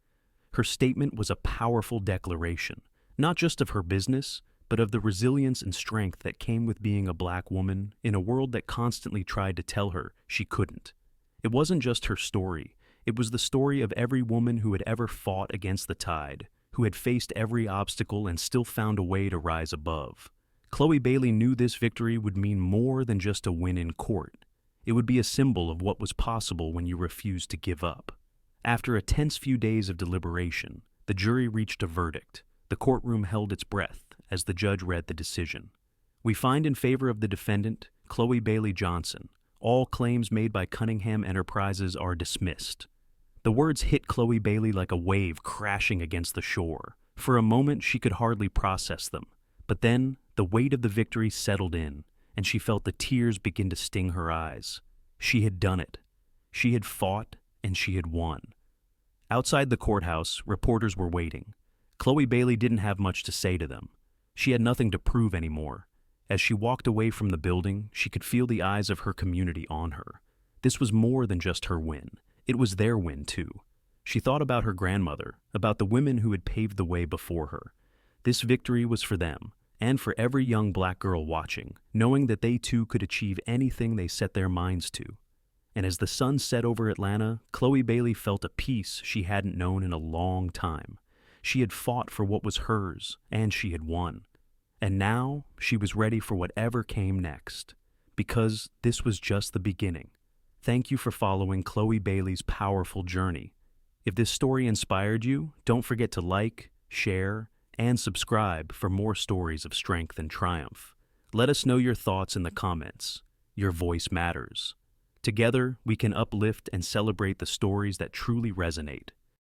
Her statement was a powerful declaration, not just of her business, but of the resilience and strength that came with being a black woman in a world that constantly tried to tell her she couldn't. It wasn't just her story. It was the story of every woman who had ever fought against the tide, who had faced every obstacle and still found a way to rise above. Chloe Bailey knew this victory would mean more than just a win in court. It would be a symbol of what was possible when you refused to give up. After a tense few days of deliberation, the jury reached a verdict. The courtroom held its breath as the judge read the decision. "We find in favor of the defendant, Chloe Bailey Johnson. All claims made by Cunningham Enterprises are dismissed." The words hit Chloe Bailey like a wave crashing against the shore. For a moment, she could hardly process them. But then, the weight of the victory settled in, and she felt the tears begin to sting her eyes. She had done it. She had fought, and she had won. Outside the courthouse, reporters were waiting. Chloe Bailey didn't have much to say to them. She had nothing to prove anymore. As she walked away from the building, she could feel the eyes of her community on her. This was more than just her win. It was their win, too. She thought about her grandmother, about the women who had paved the way before her. This victory was for them, and for every young black girl watching, knowing that they too could achieve anything they set their minds to. And as the sun set over Atlanta, Chloe Bailey felt a peace she hadn't known in a long time. She had fought for what was hers, and she had won. And now she was ready for whatever came next, because this was just the beginning. Thank you for following Chloe Bailey's powerful journey. If this story inspired you, don't forget to like, share, and subscribe for more stories of strength and triumph. Let us know your thoughts in the comments. Your voice matters. Together, we can uplift and celebrate the stories that truly resonate.